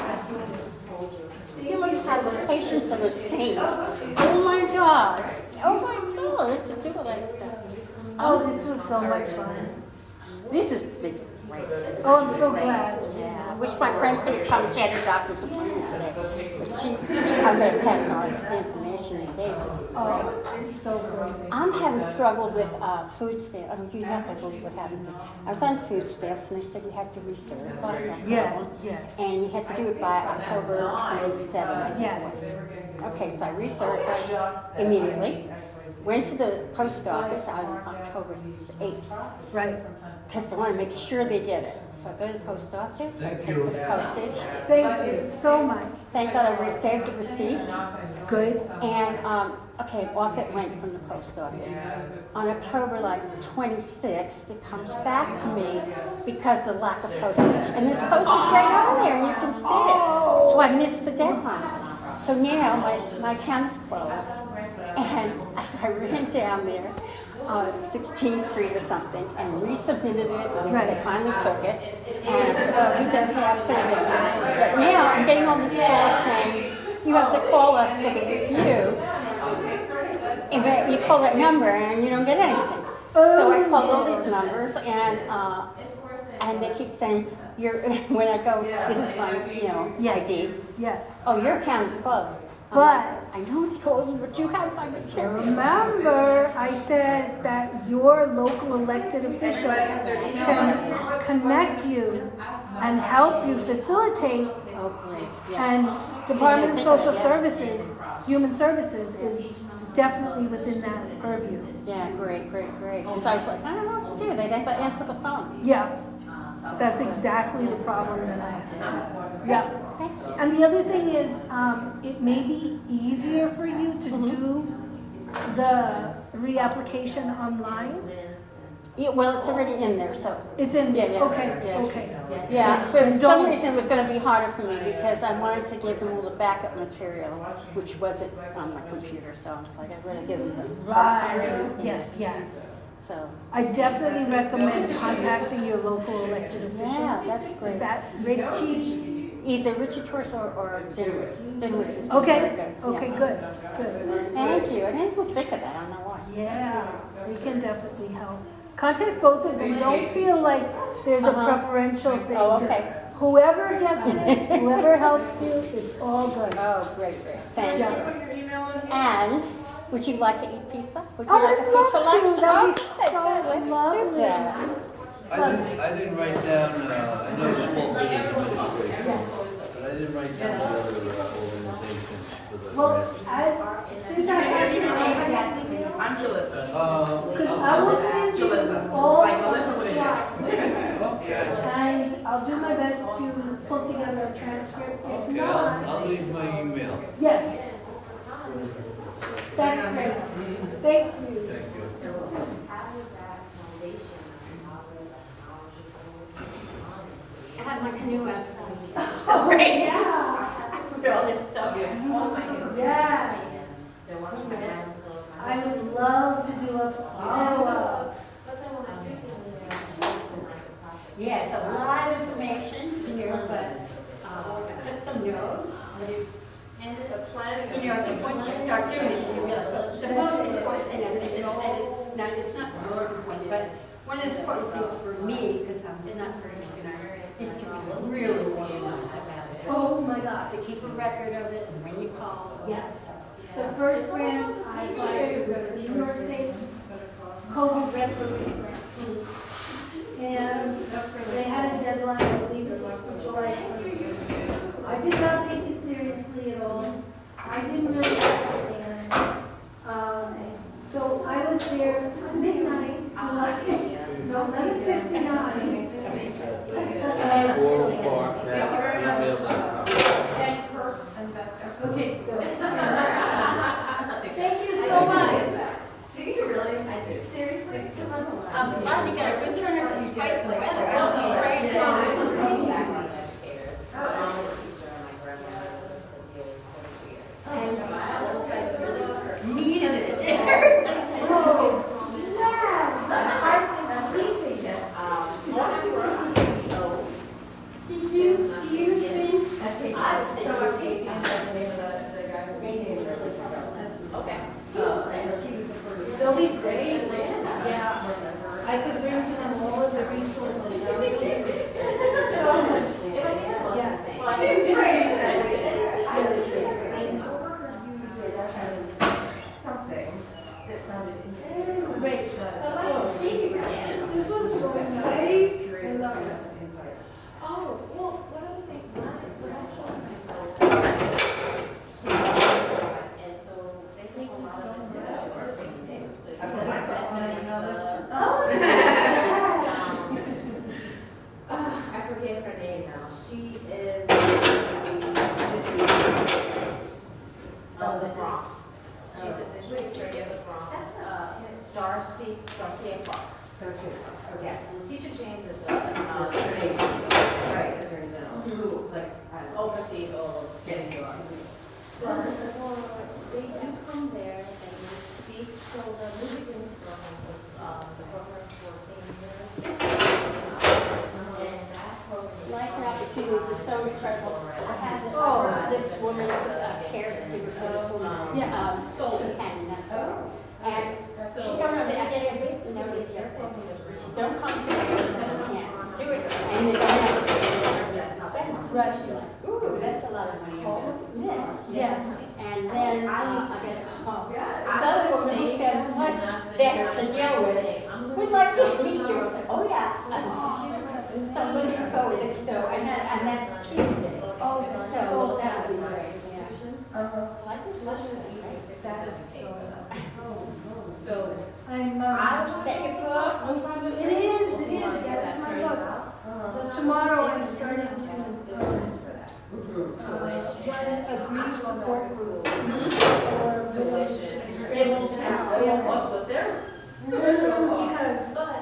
You must have the patience of a saint. Oh my God. Oh my God, to do all that stuff. Oh, this was so much fun. This has been great. Oh, I'm so glad. Yeah, wish my friend could have come. She had a doctor's appointment today. But I'm going to pass on the information you gave me. It's so great. I'm having struggled with food stamps. I mean, you're not going to believe what happened to me. I was on food stamps, and they said you have to recertify. Yes. And you had to do it by October 27th, I think it was. Okay, so I recertified immediately. Went to the post office on October 8th. Right. Because I want to make sure they get it. So I go to the post office, I Thank pay you. for the postage. Thank you so much. Thank God I received the receipt. Good. And, okay, off it went from the post office. On October 26th, it comes back to me because of the lack of postage. And there's postage right on there, and you can see it. So I missed the deadline. So now my account is closed. And so I ran down there, 16th Street or something, and resubmitted it. Because they finally took it. And I said, oh, he said, okay, I'll put it in. But now I'm getting all these calls saying, you have to call us for the review. And you call that number and you don't get anything. So I called all these numbers and they keep saying, when I go, this is my, ID. Yes. Oh, your account is closed. But I know it's closed, but you have my material. remember, I said that your local elected official can connect you and help you facilitate. Oh, great. Yeah. And Department of Social Services, Human Services is definitely within that purview. Yeah, great. Because I was like, I don't know what to do. They didn't answer the phone. Yeah, that's exactly the problem that I have. Yeah. Thank you. And the other thing is, it may be easier for you to do the reapplication online. Yeah, well, it's already in there, so. It's in, Yeah. okay. Yeah, for some reason it was going to be harder for me because I wanted to give them all the backup material, which wasn't on my computer, so I was like, I'd rather give them the hard copies. Yes. So, I definitely recommend contacting your local elected official. yeah, that's great. Is that Richie? Either Richie Torres or Dinwitz. Dinwitz is Okay, very good. okay, Yeah. good. Thank you. I didn't even think of that. I don't know why. Yeah, they can definitely help. Contact both of them. Don't feel like there's a preferential thing. Oh, Just okay. whoever gets it, whoever helps you, it's all good. Oh, great. Thank Yeah. you. And would you like to eat pizza? Would you I like would a pizza love to. lunch? That'd be Okay, so good. Let's lovely. do that. I didn't write down, I know small business administration, but I didn't write down the other organizations for the grants. Since I have you, I have email. I'm Jalissa. Because I will send you Jalissa. all Like the Melissa with a J. stuff. Okay. And I'll do my best to pull together a transcript. If Okay, not, I'll leave my email. yes. That's great. Thank you. Thank you. I have my canoe outside. Right now. I put all this stuff in. Yeah. I would love to do a follow-up. Yeah, it's a lot of information here, but I took some notes. Once you start doing it, you realize the most important thing I think you said is, now it's not the most important, but one of the important things for me, because I'm not very organized, is to be really organized about it. Oh my God. To keep a record of it and when you call. Yes. The first grant I applied to was the New York State COVID Red Relief Grant. And they had a deadline, I believe it was for July 26th. I did not take it seriously at all. I didn't really understand. So I was there at midnight, July 11:59. Thanks first. Okay, good. Thank you so much. Do you really? I did. Seriously? Because I'm alive. I'm glad to get a good turnout despite the weather. Right. Background educators. I'm a teacher, and my grandmother was a deal with 40 years. forget her name now. She is of the Bronx. She's a district attorney of the Bronx. Darcy Clark. Yes, Letitia James is the attorney Right, Attorney General, who, like, I don't know. oversees all of Getting getting yours. But they do come there and they speak, so the New Beginnings program was, the program for seniors. And that program is. Life opportunities is so incredible. I had this woman, caregiver for this woman, soul companion. And she don't know, I get a notice yesterday. She don't come to me, she can't do it. And they don't have to spend. Right. She's like, ooh, that's a lot of money I'm gonna miss. Yes. And then I get a call. This other woman who says much better to deal with. We'd like to meet you. I was like, oh yeah. So I'm looking forward, so, and that's Tuesday. Oh, So that would be great, yeah. Uh-huh. So, I'm, Take a book. it is, yeah, that's my book. Tomorrow I'm starting to, run a grief support group. it won't have the cost, but they're tuition will cost. Because But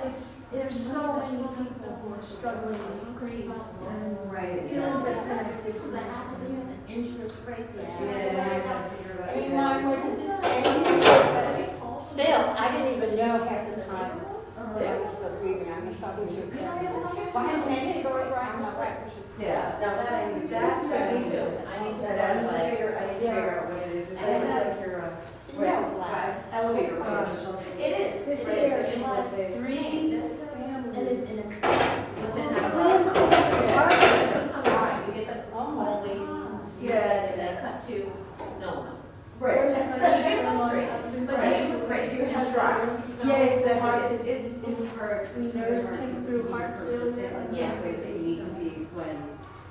there's so many people who are struggling with grief and Right. feeling disconnected. because I have to do the interest rates that you Yeah. I mean, mine wasn't the same, but still, I didn't even know half the time that I was still grieving. I was talking to a friend. Why hasn't anything going right in my life? Yeah, no, that I need to. That's what me too. I need to That start I need to like. figure, I need to figure out what it is. It's like, it's like your, elevator pitch or something. It is. This Right, year, so it was three this is, families. and it's within that amount of time. Sometimes, right, you get the whole way, you said that cut to, no. Right. You get frustrated, but then you break, you have stride. Yeah, exactly. It's hard. It's very Nurse hard came to through be heart persistent in the Yes. ways that you need to be when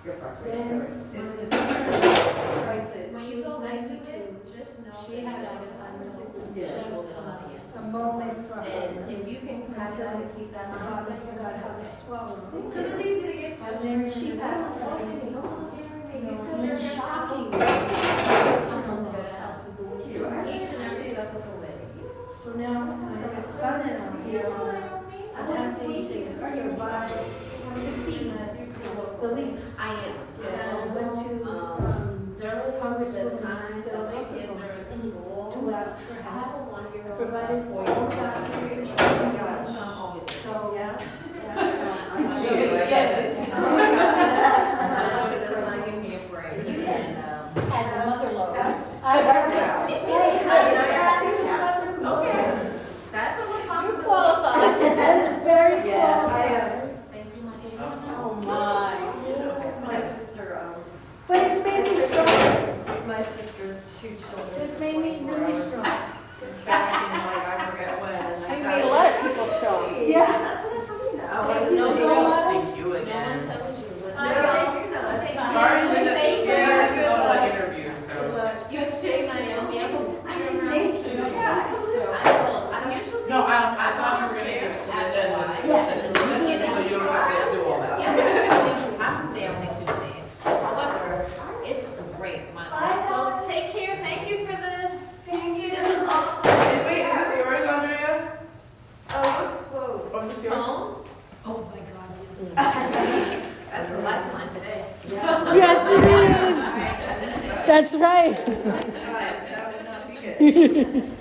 you're frustrated. So Yes. it's trying to. When you go into it, just know She that had you a- know it's Yeah. a moment from And if you can kind of keep that my in father mind. forgot how to swallow. Because it's easy to get And frustrated. then she passed away. No one's hearing it. You And still then just shocking. someone there to help. Each and every step of the way. So now my son is here attempting to survive, succeed the least. I am. And I went to During Congresswoman the time that my Delano's kids are in school, to ask for I help. have a 1-year-old. Provided and a all 4-year-old. documentation. So I'm always there. So, yeah. Yes. Oh my God. My daughter does not give me a break. And, Had the mother load. That's- I heard that. okay, that's a You responsibility. qualify. Very Yeah, qualified. Thank you, my dear. Oh my. My sister, But it's made me stronger. my sister's 2 children. It's made me really strong. Back in like, I forget when. and I You thought, made a lot of people strong. Yeah. That's enough for me now. Takes It's no just- joke. Thank you No again. one tells you what. I Yeah, they do know. Sorry, Linda, Linda had to go to an interview, so. You too, Naomi. I hope to see you around Thank soon. you. Yeah, I hope so. I usually. No, I thought you were gonna give it to Linda. Yes. So you don't have to do all that. Yes, I'm there only Tuesdays. However, it's great, my life. Well, take care. Thank you for this. Thank you. This was awesome. Wait, is this yours, Andrea? Oh, whoops, whoa. Or is this yours? Phone? Oh my God, yes. That's the lifeline today. Yes, it is. That's right. That would not be good.